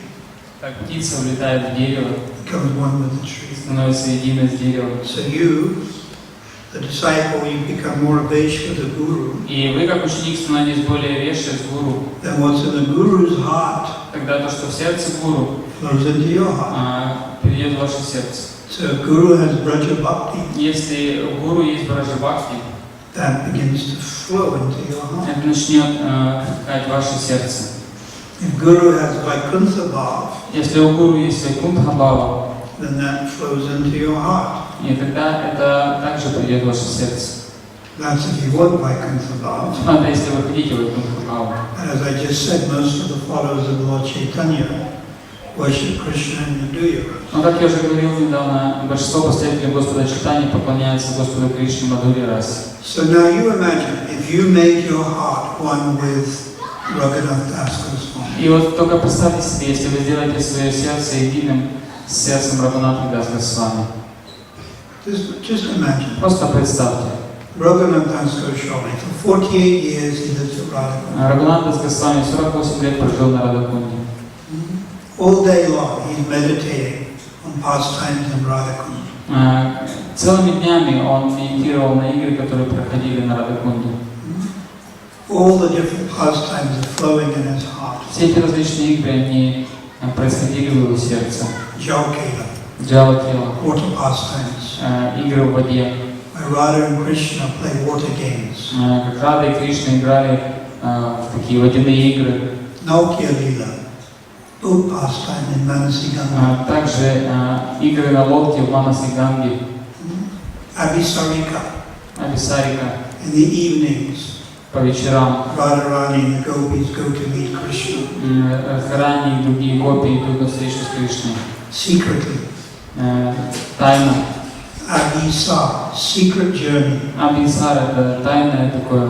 Как птица улетает в дерево, becomes one with the tree. становится единой с деревом. So you, the disciple, you become more avesh with the guru. И вы, как ученик, становитесь более авешей с гуру. Then what's in the guru's heart Тогда то, что в сердце гуру, flows into your heart. перейдет в ваше сердце. So if guru has Braja Bhakti, Если у гуру есть Браджа Бхакти, that begins to flow into your heart. это начнет втекать в ваше сердце. If guru has Vaikuntha Bhav, Если у гуру есть Вайкунтха Бхава, then that flows into your heart. и тогда это также придет в ваше сердце. That's if you want Vaikuntha Bhav. Это если вы хотите Вайкунтха Бхаву. And as I just said, most of the followers of Lord Chaitanya worship Krishna in Madhuryaras. Но, как я уже говорил недавно, большинство последователей Господа Чайтаньи поклоняются Господу Кришне Мадхурьярасе. So now you imagine if you made your heart one with Роберт дас Госвами. И вот только представьте себе, если вы сделаете свое сердце единым с сердцем Партха дас Госвами. Just imagine. Просто представьте. Роберт дас Госвами, for 48 years he lived at Radha. Рагунат дас Госвами 48 лет прожил на Радхакунде. All day long he's meditating on pastimes in Radhakund. Целыми днями он медитировал на игры, которые проходили на Радхакунде. All the different pastimes are flowing in his heart. Все эти различные игры, они происходили в его сердце. Jalkela, Джалакела, water pastimes. игры в воде. Where Radha and Krishna play water games. Как Рада и Кришна играли в такие водяные игры. Naukya Lila, boat pastime in Manasi-Ganga. Также игры на лодке в Манаси-Ганге. Abhisarika, Абисарика. in the evenings. По вечерам. Radharani and the gopis go to meet Krishna. Радхарани и другие гопи идут на встречу с Кришной. Secretly. Тайна. Abhisar, secret journey. Абисар — это тайное такое,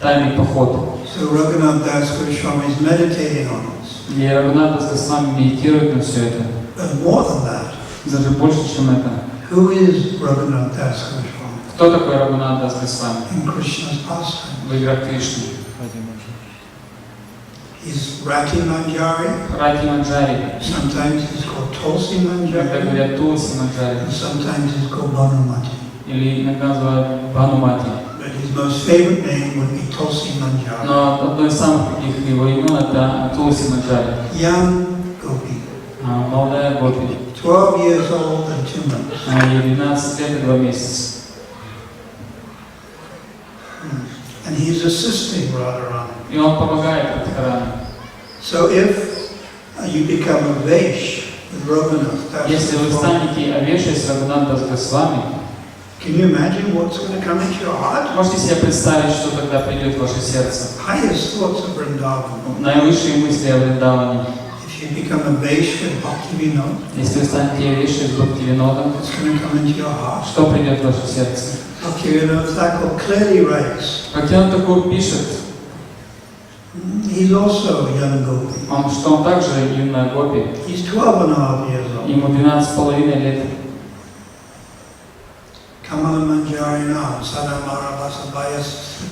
тайный поход. So Raghunath Das Goswami is meditating on this. И Рагунат дас Госвами медитирует на все это. But more than that, Даже больше, чем это. who is Raghunath Das Goswami Кто такой Рагунат дас Госвами in Krishna's pastime? в играх Кришны? He's Rati Manjari. Рати Манджари. Sometimes he's called Tulsi Иногда Manjari. говорят Тулси Манджари. And sometimes he's called Bhanumati. Или иногда называют Бханумати. But his most favorite name would be Tulsi Manjari. Но одно из самых таких его имен — это Тулси Манджари. Young gopi, Молодая гопи. 12 years old and 2 months. Ей 12 лет и 2 месяца. And he's assisting Radharani. И он помогает Радхарани. So if you become a Vaish with Raghunath Das Если вы Goswami, станете авешей с Рагунат дас Госвами, can you imagine what's going to come into your heart? можете себе представить, что тогда придет в ваше сердце? Highest thoughts of Vrindavan. Наивысшие мысли о Вриндаване. If you become a Vaish with Bhaktivinoda, Если вы станете авешей с Бхактивинодом, what's going to come into your heart? что придет в ваше сердце? Bhaktivinoda Thakur clearly writes, Бхактивинод Такур пишет, He's also a young gopi. Он также юная гопи. He's 12.5 years old. Ему 12,5 лет. Kamala Manjarina, Sadamara Vasabayas,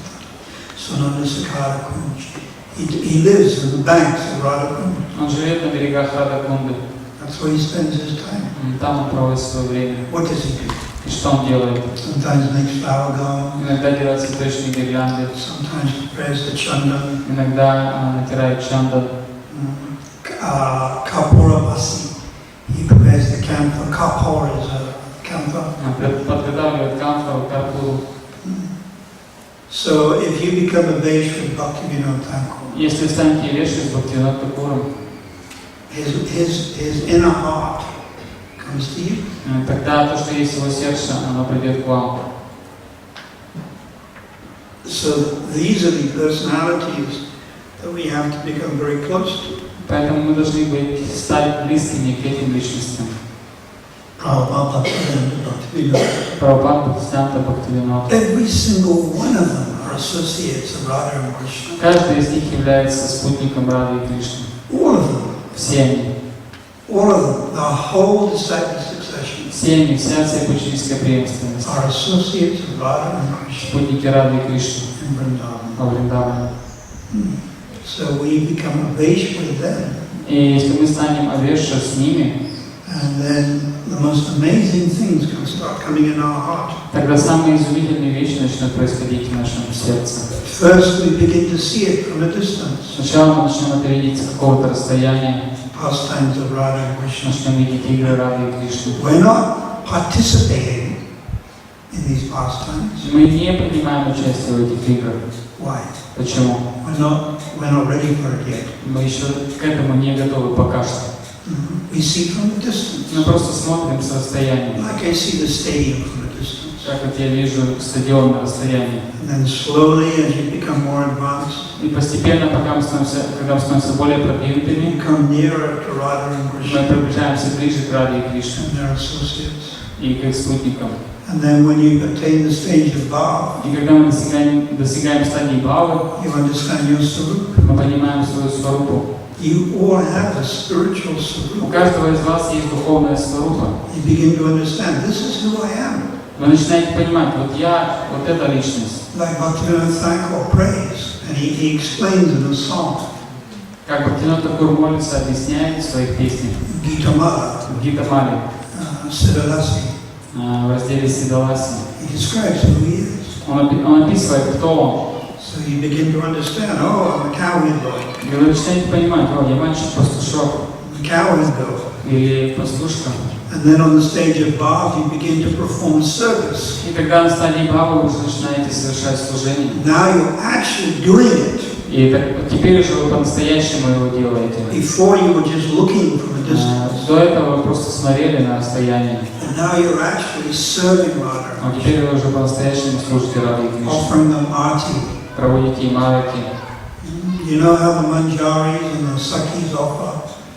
Sunanda Sakara Kunj. He lives in the banks of Radha Kunj. Он живет на берегах Радha-кунды. That's where he spends his time. Там он проводит свое время. What does he do? И что он делает? Sometimes makes flower garlands. Иногда делает цветочные гирлянды. Sometimes prepares the chandan. Иногда натирает чандан. Kapura basi. He prepares the camphor. Kapur is a camphor. Подготавливает камфору, карпуру. So if you become a Vaishya with Bhaktivinoda Thakur, Если станете вешать с Бхактивинода Тхакуром, his inner heart comes to you. тогда то, что есть в его сердце, оно придет к вам. So these are the personalities that we have to become very close to. Поэтому мы должны стать близкими к этим личностям. Prabhupada Прабхупада, Бхактисиданта, Бхактивинода. Every single one of them are associates of Radha and Krishna. Каждый из них является спутником Рады и Кришны. All of them. Все они. All of them. The whole disciple succession Все они, вся ученическая преемственность. are associates of Radha and Krishna Спутники Рады и Кришны. in Vrindavan. Во Вриндаване. So we become a Vaishya with them. И если мы станем авешха с ними, And then the most amazing things can start coming in our heart. тогда самые изумительные вещи начнут происходить в нашем сердце. First, we begin to see it from a distance. Сначала мы начнем это видеть с какого-то расстояния, Pastimes of Radha and Krishna. начнем видеть игры Рады и Кришны. We're not participating in these pastimes. Мы не принимаем участие в этих играх. Why? Почему? We're not ready for it yet. Мы еще к этому не готовы пока что. We see from a distance. Мы просто смотрим с расстояния. Like I see the stadium from a distance. Как вот я вижу стадион на расстоянии. And then slowly, as you become more advanced, И постепенно, когда мы становимся более продвинутыми, you come nearer to Radha and мы Krishna приближаемся ближе к Раде и Кришне and their associates. и к их спутникам. And then when you attain the stage of Bhava, И когда мы достигаем стадии Бхавы, you understand your Sarupa. мы понимаем свою сварупу. You all have a spiritual У Sarupa. каждого из вас есть духовная сварупа. You begin to understand, this is who I am. Вы начинаете понимать, вот я, вот эта личность. Like Bhaktivinoda Thakur prays, and he explains in a song, Как Бхактивинода Тхакур молится, объясняет в своих песнях. Gitamala, В Гита-мале, Siddhalasi. в разделе Сидаласи. He describes who he is. Он описывает, кто он. So you begin to understand, oh, I'm a cowherd boy, И вы начинаете понимать, о, я мальчик-пастушок I'm a cowherd girl. или пастушка. And then on the stage of Bhav, you begin to perform service. И когда на стадии Бхавы вы уже начинаете совершать служение. Now you're actually doing it. И так, теперь уже вы по-настоящему его делаете. Before you were just looking from a distance. До этого вы просто смотрели на расстояние. And now you're actually serving Radha, А теперь вы уже по-настоящему служите Раде и Кришне. offering them arti. Проводите им араки. You know how the manjaris and the sakis offer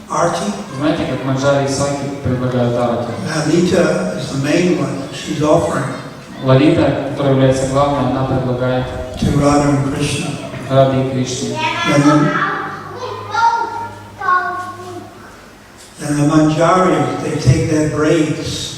arti? Знаете, как Манджари и Саки предлагают араки? Lalita is the main one. She's offering Лалита, которая является главной, она предлагает to Radha and Krishna. Раде и Кришне. Then the manjaris, they take their braids,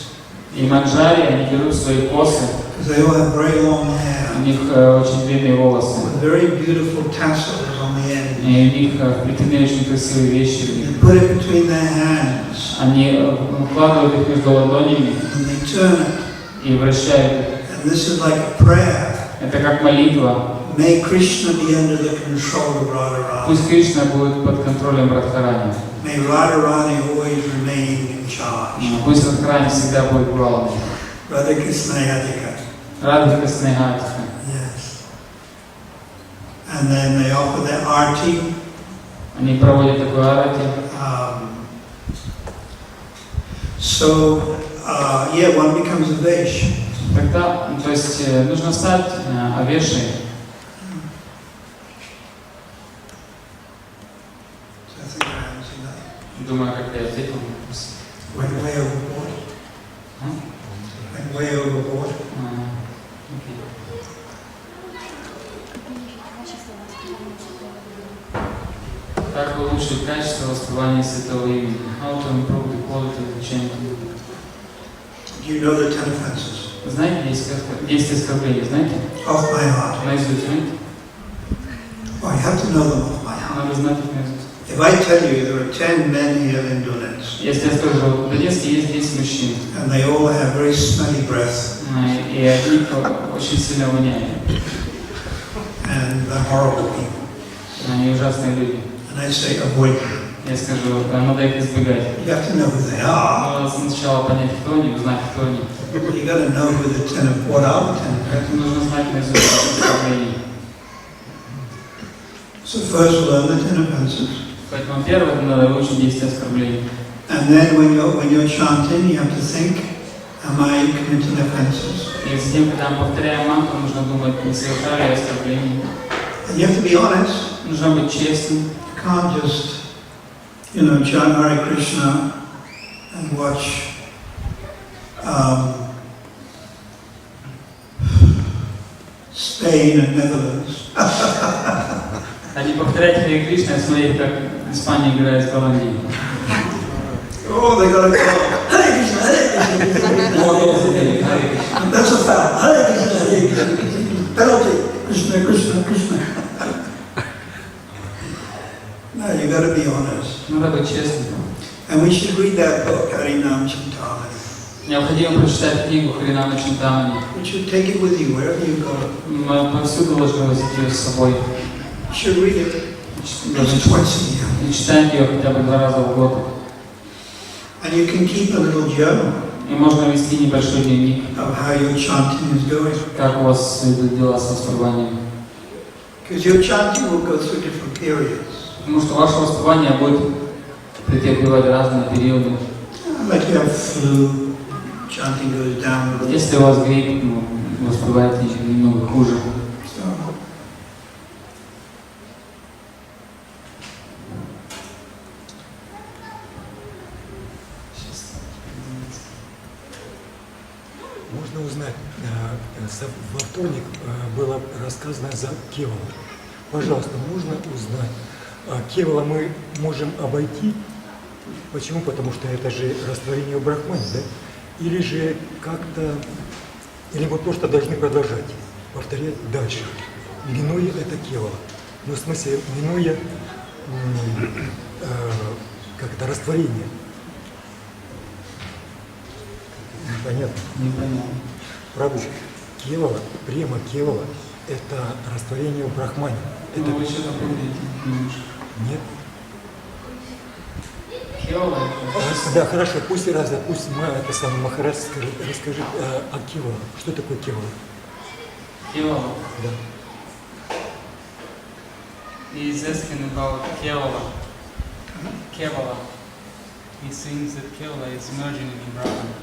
И Манджари, они берут свои косы, because they all have very long у hair, них очень длинные волосы. with very beautiful tassels on the end. И у них вплетены очень красивые вещи в них. They put it between their hands, Они укладывают их между ладонями and they turn it. и вращают их. And this is like a prayer. Это как молитва. May Krishna be under the control of Radharani. Пусть Кришна будет под контролем Радхарани. May Radharani always remain in charge. Пусть Радхарани всегда будет главным. Radhika Snehadika. Радхика Снегатика. Yes. And then they offer their arti. Они проводят такой араки. Yeah, one becomes a Vaishya. Тогда, то есть, нужно стать авешей. So I think I answered that. Думаю, как я ответил на вопрос. Went way overboard. Went way overboard. Окей. Как улучшить качество воспевания Святого Имени? How to improve the quality of the chanting? Do you know the 10 offenses? Знаете 10 оскорблений, знаете? Off by heart. Наизусть, знаете? Oh, you have to know them off by heart. Надо знать их наизусть. If I tell you there are 10 men here in Donetsk, Если я скажу, вот в Донецке есть 10 мужчин, and they all have very smelly breath, и от них очень сильно воняет. and they're horrible people, Они ужасные люди. and I say avoid them. Я скажу, надо их избегать. You have to know who they are. Надо сначала понять, кто они, узнать, кто они. You got to know who the 10 of what are the 10 of. Поэтому нужно знать наизусть оскорблений. So first learn the 10 offenses. Поэтому первое, надо выучить 10 оскорблений. And then when you're chanting, you have to think, am I committing offenses? И затем, когда мы повторяем мантру, нужно думать, не совершали ли оскорбления. And you have to be honest. Нужно быть честным. You can't just, chant Hare Krishna and watch Spain and Netherlands. А не повторять Харе Кришна, а смотреть, как Испания играет с Голландией. Oh, they got to go, Hare Krishna, Hare Krishna. That's a foul. Hare Krishna, Hare Krishna. Penalty. Krishna, Krishna, Krishna. No, you got to be honest. Надо быть честным. And we should read that book, Harinam Chintamani. Необходимо прочитать книгу Харинама Чинтамани. We should take it with you wherever you go. Мы повсюду должны возить ее с собой. You should read it Должны twice a year. и читать ее хотя бы 2 раза в год. And you can keep a little journal И можно вести небольшой дневник, of how your chanting is going. как у вас идут дела с воспеванием. Because your chanting will go through different periods. Потому что ваше воспевание будет претерпевать разные периоды. Like you have flu, chanting goes down a little. Если у вас грипп, воспеваете немного хуже. So, Можно узнать, во вторник было рассказано за Кевала. Пожалуйста, можно узнать, Кевала мы можем обойти? Почему? Потому что это же растворение в Брахмане, да? Или же как-то, или мы просто должны продолжать, повторять дальше, минуя это Кевала. Ну, в смысле, минуя как-то растворение. Понятно? Не понял. Прабhu, Кевала, према Кевала – это растворение в Брахмане. Это... Ну, вы что-то путаете немножко. Нет? Кевала? Да, хорошо, пусть это самое Махарадж расскажет о Кевала. Что такое Кевала? Кевала. Да. He is asking about Kevala. Kevala. He thinks that Kevala is emerging in Brahman.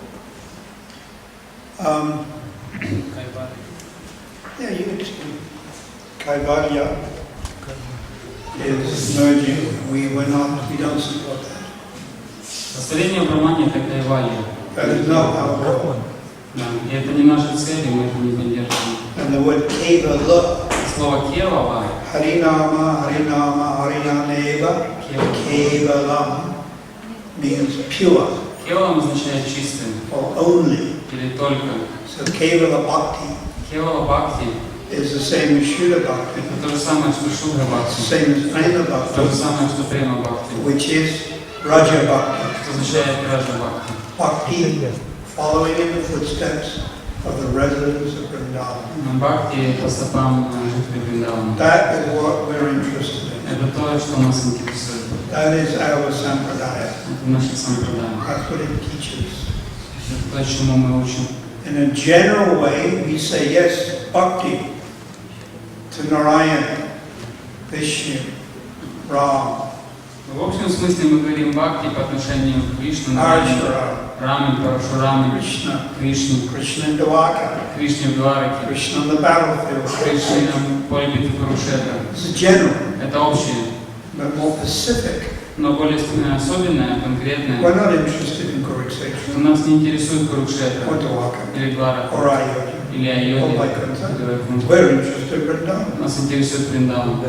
Kaivalya. yeah, you understand. Kaivalya is merging. We don't support that. Растворение в Брахмане – это Кайвалья. That is not our goal. Брахман. Да. И это не наши цели, мы это не поддерживаем. And the word Kevala, Слово Кевала, Harinama, Harinama, Harinameva, Kevalam means pure Кевалам означает чистым or only. или только. So Kevala Bhakti Кевала Бхакти is the same as Shuddha Bhakti, – это то же самое, что Шудха Бхакти, same as Prema то же Bhakti, самое, что Према Бхакти, which is Raja Bhakti. что означает Раджа Бхакти. Bhakti following in the footsteps of the residents of Vrindavan. Бхакти по стопам жителей Вриндавана. That is what we're interested in. Это то, что нас интересует. That is our sampradaya. Это наше самопредание. That's what it teaches. Это то, чему мы учим. In a general way, we say yes, bhakti to Narayan, Vishnu, Ram, В общем смысле мы говорим бхакти по отношению к Кришне, Arjuna, Раме, Парашураме, Krishna, Кришне, Krishna in Dwaka, Кришне в Двараке, Krishna on the battlefield. Кришне на поле битвы Курушетра. It's general, Это общее, but more specific. но более особенное, конкретное. We're not interested in Что Kurukshetra нас не интересует or Курушетра, Dwaka или Дварака, or Ayodhya или or Айодхя, Vaikuntha. или Вайкунтха. We're interested in Vrindavan. Нас интересует Вриндаван.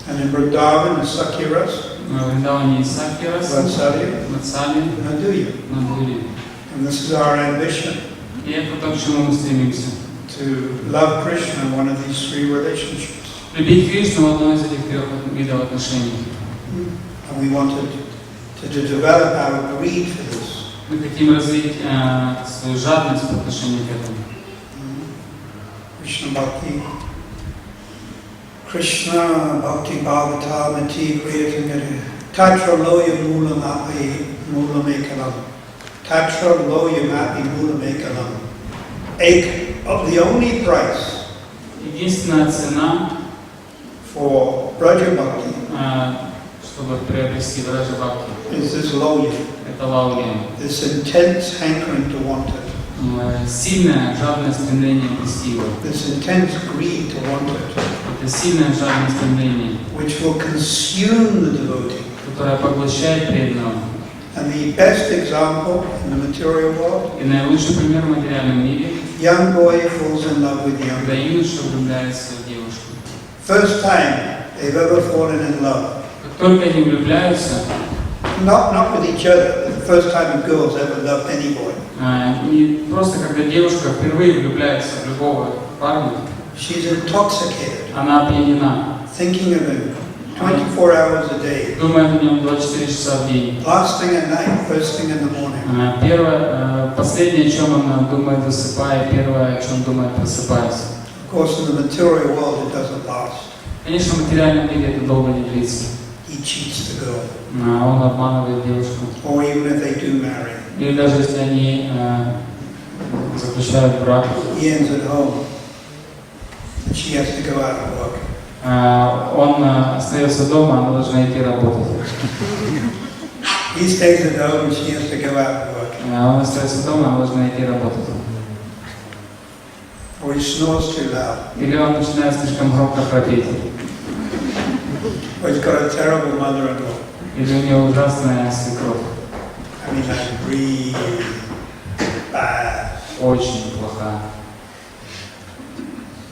And in Vrindavan, Sakya Ras, В Вриндаване есть Сакья рас, Vatsalya, Ватсали, Madhurya. Мадхурья. And this is our ambition, И это то, к чему мы стремимся. to love Krishna in one of these three relationships. Любить Кришну в одной из этих трех видов отношений. And we wanted to develop our greed for this. Мы хотим развить свою жадность по отношению к этому. Krishna Bhakti. Krishna Bhakti Bhavatamati Kriyatangari. Tatra loya mula mapi mula mekalam. Tatra loya mapi mula mekalam. Of the only price Единственная цена, for Braja Bhakti чтобы приобрести Браджа Бхакти, is this loya, это лаулия. this intense hankering to want it, Сильное жадное стремление обрести его. this intense greed to want it, Это сильное жадное стремление, which will consume the devotee. которое поглощает преданного. And the best example in the material world, И наилучший пример в материальном мире, young boy falls in love with young когда girl. юноша влюбляется в девушку. First time they've ever fallen in love. Как только они влюбляются, Not with each other, the first time a girl's ever loved any boy. не просто когда девушка впервые влюбляется в любого парня, She's intoxicated, она опьянена, thinking of him 24 hours a day. думает о нем 24 часа в день. Last thing at night, first thing in the morning. Первое, последнее, о чем она думает, засыпая, первое, о чем думает, просыпаясь. Of course, in the material world, it doesn't last. Конечно, в материальном мире это долго не длится. He cheats the girl. Он обманывает девушку. Or even if they do marry, Или даже если они заключают брак, he ends at home. And she has to go out and work. он остается дома, она должна идти работать. He stays at home and she has to go out and work. Он остается дома, она должна идти работать. Or he snores too loud. Или он начинает слишком громко храпеть. Or he's got a terrible mother-in-law. Или у него ужасная свекровь. I mean, like really bad. Очень плохая.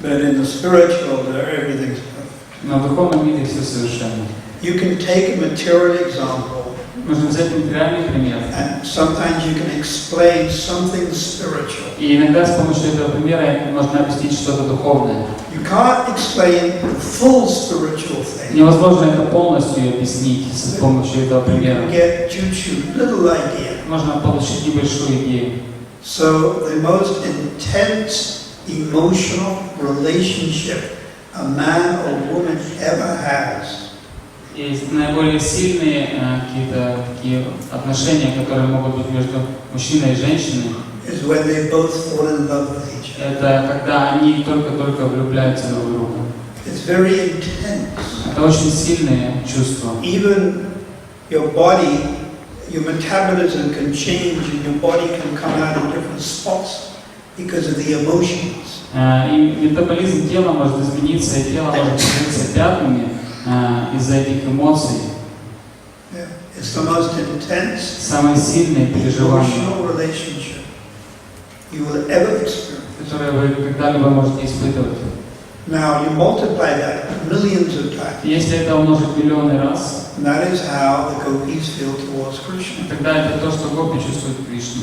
But in the spiritual, everything's perfect. Но в духовном мире все совершенно. You can take a material example, Нужно взять материальный пример. and sometimes you can explain something spiritual. И иногда с помощью этого примера можно объяснить что-то духовное. You can't explain the full spiritual thing. Невозможно это полностью объяснить с помощью этого You примера. can get choo-choo, little idea. Можно получить небольшую идею. So the most intense emotional relationship a man or woman ever has И наиболее сильные какие-то такие отношения, которые могут быть между мужчиной и женщиной, is when they both fall in love with each other. это когда они только-только влюбляются друг в друга. It's very intense. Это очень сильные чувства. Even your body, your metabolism can change and your body can come out in different spots because of the emotions. И метаболизм тела может измениться, и тело может покрыться пятнами из-за этих эмоций. Yeah. It's the most intense Самые сильные переживания, emotional relationship you will ever experience. которые вы когда-либо можете испытывать. Now you multiply that millions of times. Если это умножить миллионы раз, And that is how the gopis feel towards Krishna. тогда это то, что гопи чувствуют к Кришне.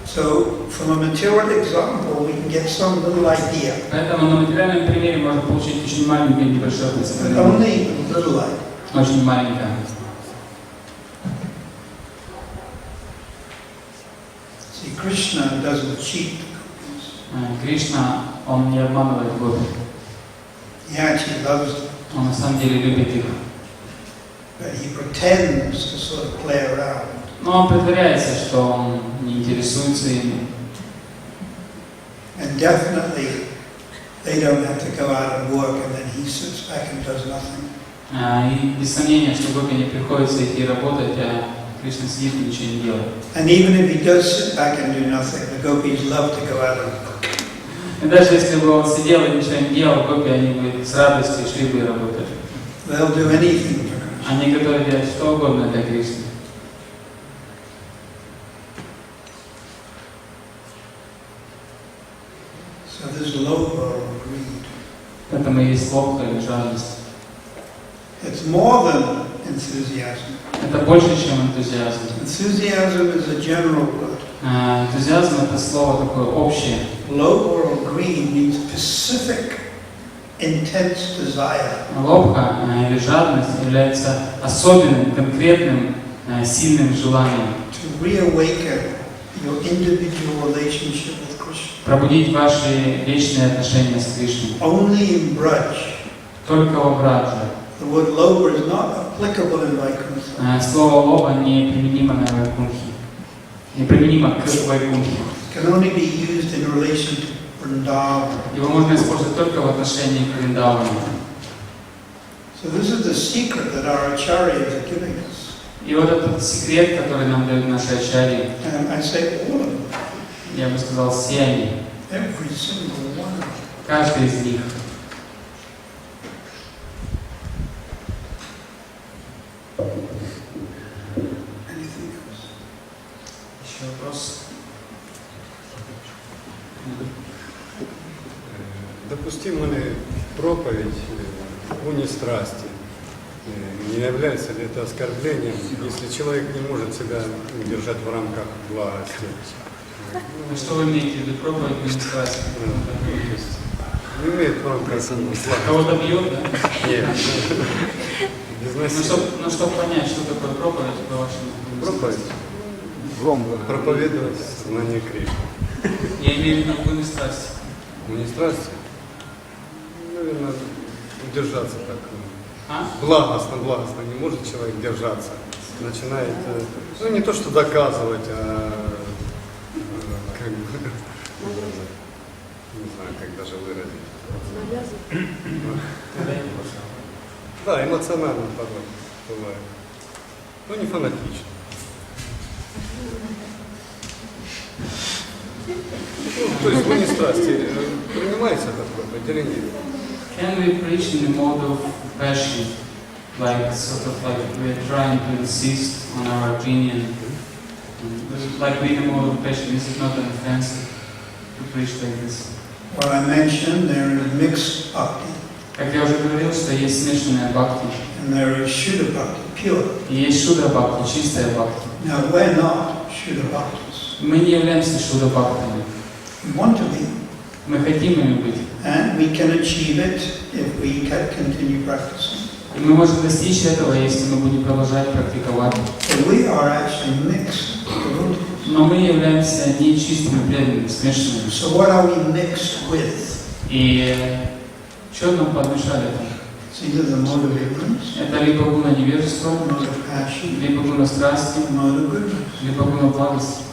So from a material example, we can get some little idea. Поэтому на материальном примере можно получить очень маленькое, небольшое представление. Only a little idea. Очень маленькое. See, Krishna doesn't cheat the gopis. Кришна, он не обманывает гопи. He actually loves them. Он на самом деле любит их. But he pretends to sort of play around. Но он притворяется, что он не интересуется ими. And definitely, they don't have to go out and work and then he sits back and does nothing. И без сомнения, что гопи не приходится идти работать, а Кришна сидит и ничего не делает. And even if he does sit back and do nothing, the gopis love to go out and work. И даже если бы он сидел и ничего не делал, гопи, они бы с радостью шли бы и работали. They'll do anything for Krishna. Они готовы делать что угодно для Кришны. So there's low greed. Поэтому есть лобха или жадность. It's more than enthusiasm. Это больше, чем энтузиазм. Enthusiasm is a general word. Энтузиазм это слово такое общее. Lobe or greed means specific, intense desire. Лобха или жадность является особенным, конкретным, сильным желанием. To reawaken your individual relationship with Krishna. Пробудить ваши личные отношения с Кришной. Only in Braj. Только во Браджа. The word loba is not applicable in Vaikuntha. Слово лоба не применимо на Вайкунхе. Не применимо к Вайкунхе. It can only be used in relation to Vrindavan. Его можно использовать только в отношении к Вриндавану. So this is the secret that our acharyas are giving us. И вот этот секрет, который нам дают наши ачарьи, And I say all of them. я бы сказал, все они, Every single one of them. каждый из них. Anything else? Еще вопрос? Допустима ли проповедь уни страсти? Не является ли это оскорблением, если человек не может себя держать в рамках власти? Что вы имеете в виду, проповедь не страсти? Не имеет в рамках власти. Кого-то бьет, да? Нет. Ну, чтобы понять, что такое проповедь, по вашему Проповедь. Проповедовать сознание Кришны. Я имею в виду гуны страсти. Уни страсти? Наверное, удержаться так. А? Благостно не может человек держаться. Начинает, ну не то что доказывать, а как бы, не знаю, как даже выразить. Да, эмоционально бывает. Но не фанатично. Ну, то есть вы не страсти, принимается это проповедь или нет? Can we preach in the mode of passion, like sort of like we're trying to insist on our opinion, like being in the mode of passion? This is not an offense to preach like this. Well, I mentioned there is mixed bhakti. Как я уже говорил, что есть смешанная бхакти, And there is Shuddha Bhakti, pure. и есть шудра бхакти, чистая бхакти. Now, we're not Shuddha Bhaktis. Мы не являемся шудра бхактами. We want to be. Мы хотим ими быть. And we can achieve it if we can continue practicing. И мы можем достичь этого, если мы будем продолжать практиковать. But we are actually mixed devotees. Но мы являемся не чистыми преданными, смешанными. So what are we mixed with? И что нам подмешали там? It's either the mode of ignorance, Это либо гуна невежества, mode of passion, либо гуна страсти, mode of goodness. либо гуна благости.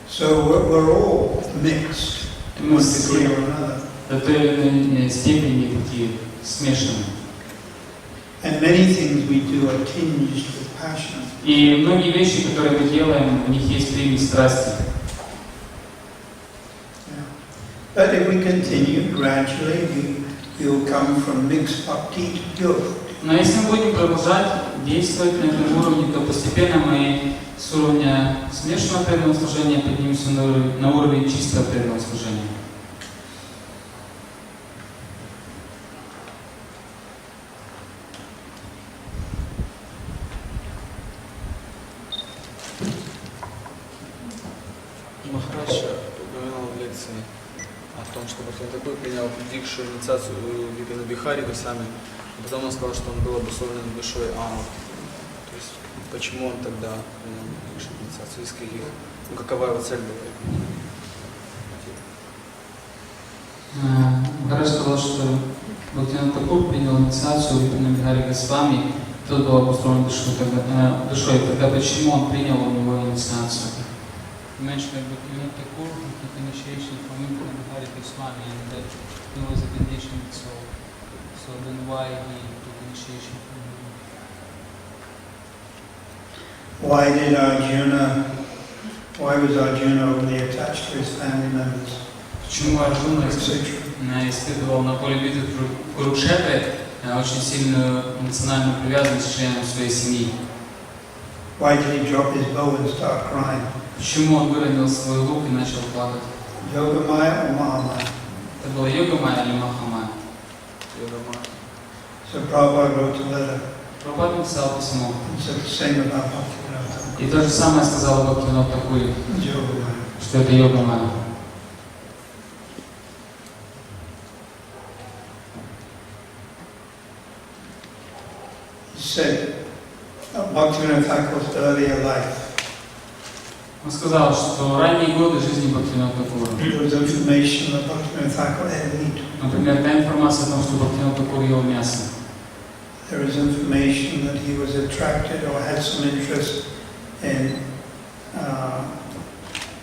So we're all mixed to Мы one все degree or another. до той или иной степени такие смешаны. And many things we do are tinged with passion. И многие вещи, которые мы делаем, у них есть примесь страсти. Yeah. But if we continue gradually, we will come from mixed bhakti to pure bhakti. Но если мы будем продолжать действовать на этом уровне, то постепенно мы с уровня смешанного преданного служения поднимемся на уровень чистого преданного служения. Махарадж упоминал в лекции о том, что вот он такой принял дикшу инициацию на Бихаре Госвами, а потом он сказал, что он был обусловлен душой Амур. То есть почему он тогда принял дикшу инициацию, из каких, ну, какова его цель была? Махарадж сказал, что Бхактивинода Тхакур принял инициацию на Бихаре Госвами, тот был обусловлен душой. Тогда почему он принял у него инициацию? You mentioned that Bhaktivinoda Thakur took initiation from Bihari Goswami and that he was a conditioned soul. So then why he took initiation from him? Why was Arjuna overly attached to his family members? Почему Арджуна испытывал на поле битвы в Курукшетре очень сильную эмоциональную привязанность к членам своей семьи? Why did he drop his bow and start crying? Почему он выронил свой лук и начал плакать? Yogamaya or Mahamaya? Это было Йогамая или Махамая? все нормально. So Prabhupada wrote a letter. Прабхупада написал письмо. He said the same about Bhaktivinoda И то же самое сказал Бхактивинода Тхакур, Thakur, что это йога майя. He said Bhaktivinoda Thakur's earlier life. Он сказал, что ранние годы жизни Бхактивинода Тхакура, There was information that Bhaktivinoda Thakur ate meat. например, та информация о том, что Бхактивинода Тхакур ел мясо. There was information that he was attracted or had some interest in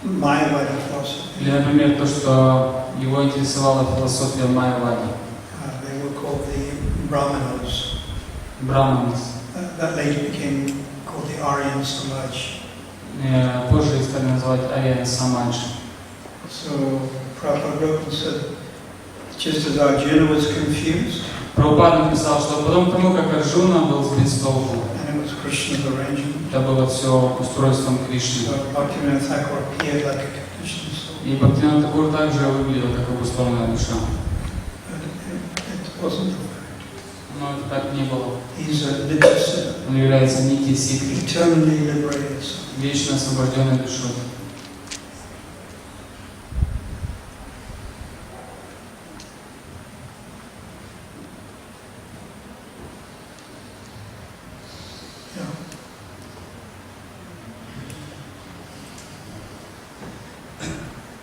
Mayavadi philosophy. Или, например, то, что его интересовала философия Майявади, They were called the Brahmanas. Браманас. That later became called the Aryan Samaj. Позже их стали называть Арьяна Самадж. So Prabhupada wrote and said, just as Arjuna was confused, Прабхупада написал, что потом тому, как Арджуна был сбит с толку, and it was Krishna's arrangement, это было все устройством Кришны. so Bhaktivinoda Thakur appeared like a conditioned soul. И Бхактивинода Тхакур также выглядел как обусловленная душа. But it wasn't the fact. Но это так не было. He's a Nitya, Он является Нити Ситхи, eternally liberated soul. вечно освобожденной душой.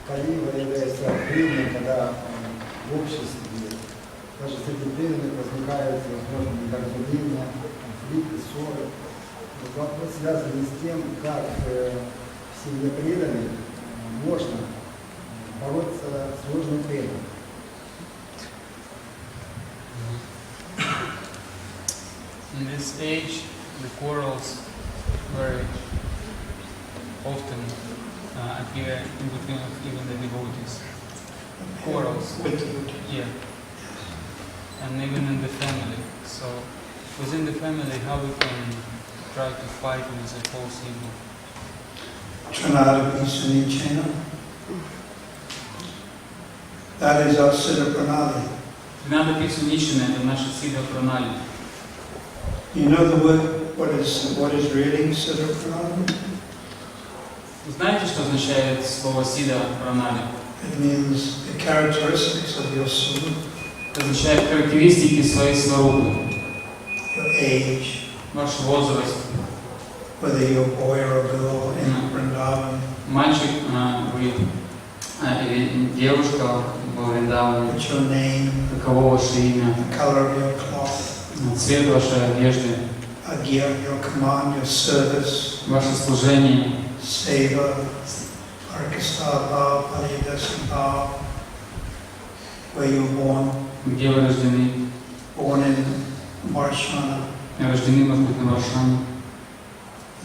Калива является временем, когда в обществе, даже среди преданных возникают, возможно, недоразумения, конфликты, ссоры. Вот вопрос связан с тем, как в семье преданных можно бороться с ложным преданным. In this age, the quarrels very often appear in between even the devotees. Quarrels, yeah, and even in the family. So, within the family, how we can try to fight with a false ego? Trinada Pisanichena. That is our Siddha Pranali. Надо писать Нишина, это наша Сидха Пранали. You know the word, what is really Siddha Pranali? Знаете, что означает слово Сидха Пранали? It means the characteristics of your soul, Это означает характеристики своей сварупы, your age, ваш возраст, whether you're a boy or a girl in Vrindavan, мальчик вы или девушка во Вриндаване, what's your name, каково ваше имя, the color of your cloth, цвет вашей одежды, agya, your command, your service, ваше служение, seva, arkastha, palidasambhav, where you were born, где вы рождены, born in Marshana. рождены, может быть, на Варшане.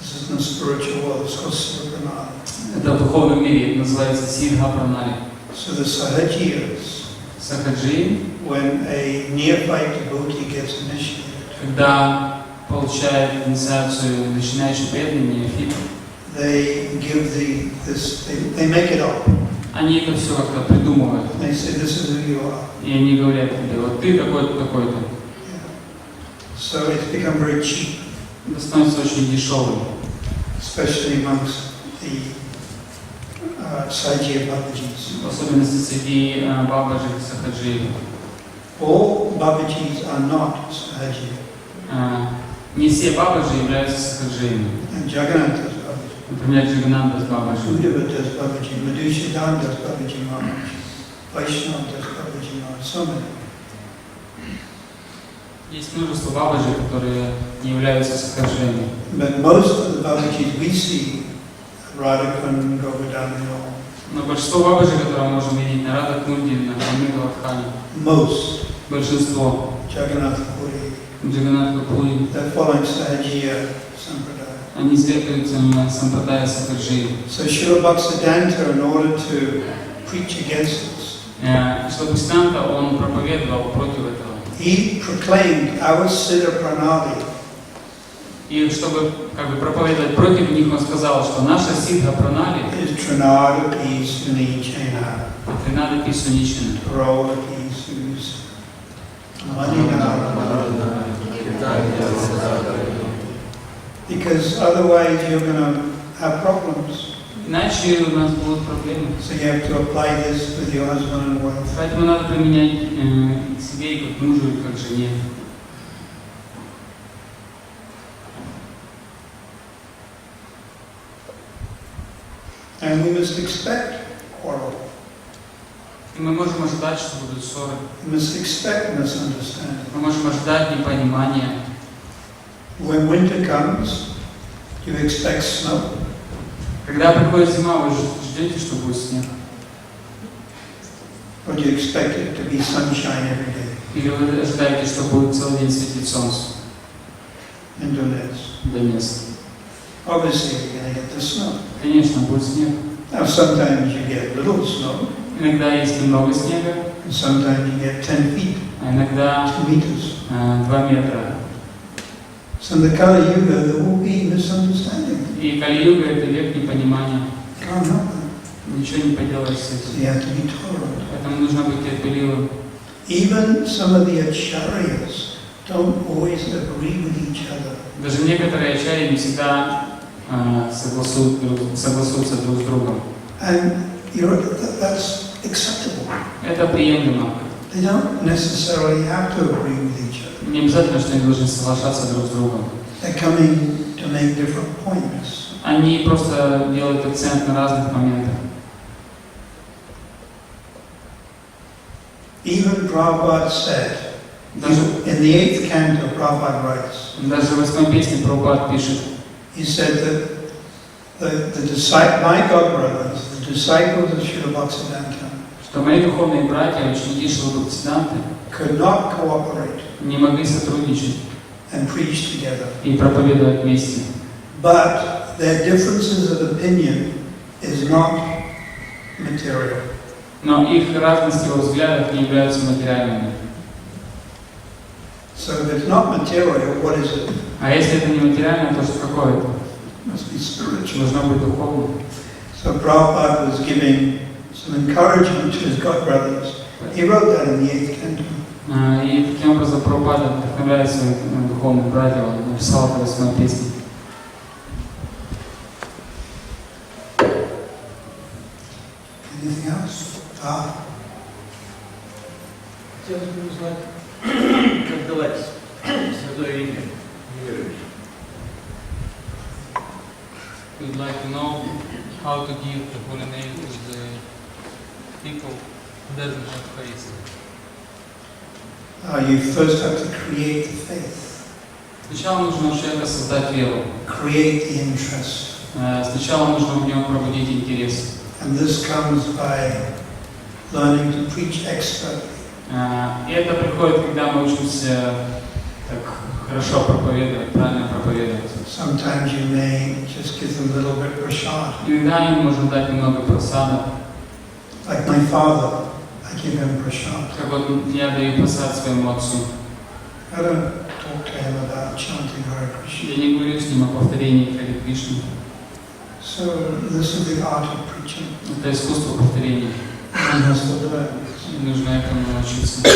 This is in the spiritual world, it's called Siddha Pranali. Это в духовном мире, это называется Сидха Пранали. So the Sahajiyas, Сахаджи, when a neophyte devotee gets initiated, когда получает инициацию начинающий преданный неофит, they give they make it up. они это все как-то придумывают. They say, this is who you are. И они говорят тебе, вот ты такой-то, такой-то. So it's become very cheap, Это становится очень дешевым. especially amongst the Sahajiya Babajis. В особенности среди бабаджи и сахаджи. All Babajis are not Sahajiya. Не все бабаджи являются сахаджиями. And Jagannath is Babaji. Например, Джагананда с бабаджи. Uddhava does Babaji. Madhusudana does Babaji Maharaj. Vaishnava does Babaji Maharaj. So many. Есть множество бабаджи, которые не являются сахаджиями. But most of the Babajis we see, Radhakund, Govardhana, Но большинство бабаджи, которые мы можем видеть на Рада Кунде, на Хамидавадхане, most, большинство Jagannath Puri, Джаганатха Пури, they're following Sahajiya Sampradaya. они следуются на Сампрадая Сахаджи. So Srila Bhaktisiddhanta, in order to preach against this, Шрила Бхактисиданта, он проповедовал против этого. he proclaimed our Siddha Pranali И чтобы как бы проповедовать против них, он сказал, что наша Сидха Пранали is Trinada Pisuni Chena, Тринада Писуничина. Rola Pisus Because otherwise you're going to have problems. Иначе у нас будут проблемы. So you have to apply this with your husband and wife. Поэтому надо применять себе и как мужу, и как жене. And we must expect quarrel. И мы можем ожидать, что будут ссоры. We must expect misunderstanding. Мы можем ожидать непонимания. When winter comes, you expect snow. Когда приходит зима, вы ждете, что будет снег. Or do you expect it to be sunshine every day? Или вы ожидаете, что будет целый день светить солнце? In Donetsk. Донецк. Obviously, you're going to get the snow. Конечно, будет снег. Now, sometimes you get little snow, Иногда есть немного снега, and sometimes you get 10 feet, а иногда 2 meters. 2 метра. So in the Kali Yuga, there will be misunderstanding. И Кали-юга — это век непонимания. Can't help it. Ничего не поделаешь с So этим. you have to be tolerant. Поэтому нужно быть терпеливым. Even some of the acharyas don't always agree with each other. Даже некоторые ачарьи не всегда согласуются друг с другом. And that's acceptable. Это приемлемо. They don't necessarily have to agree with each other. Не обязательно, что они должны соглашаться друг с другом. They're coming to make different points. Они просто делают акцент на разных моментах. Even Prabhupada said, in the 8th canto, Prabhupada writes, Даже в 8-й песне Прабхупад пишет, he said that my godbrothers, the disciples of Srila Bhaktivedanta, что мои духовные братья, ученики Шрилы Прабхупады, could not cooperate не могли сотрудничать and preach together. и проповедовать вместе. But their differences of opinion is not material. Но их разности во взглядах не являются материальными. So if it's not material, what is it? А если это не материально, то что какое это? It must be spiritual. Должно быть духовным. So Prabhupada was giving some encouragement to his godbrothers. He wrote that in the 8th canto. И таким образом Прабхупада вдохновляет своих духовных братьев, он написал это в 8-й песне. Anything else? Хотелось бы узнать, как давать святое имя верующим. We'd like to know how to give the holy name to the people who doesn't have faith. You first have to create the faith. Сначала нужно у человека создать веру. Create the interest. Сначала нужно в нем пробудить интерес. And this comes by learning to preach expertly. И это приходит, когда мы учимся так хорошо проповедовать, правильно проповедовать. Sometimes you may just give them a little bit prasad. Иногда им можно дать немного просада. Like my father, I give him prasad. Как вот я даю просад своему отцу. I don't talk to him about chanting Hare Krishna. Я не говорю с ним о повторении Харе Кришны. So this is the art of preaching. Это искусство повторения. One has to learn. Нужно этому научиться.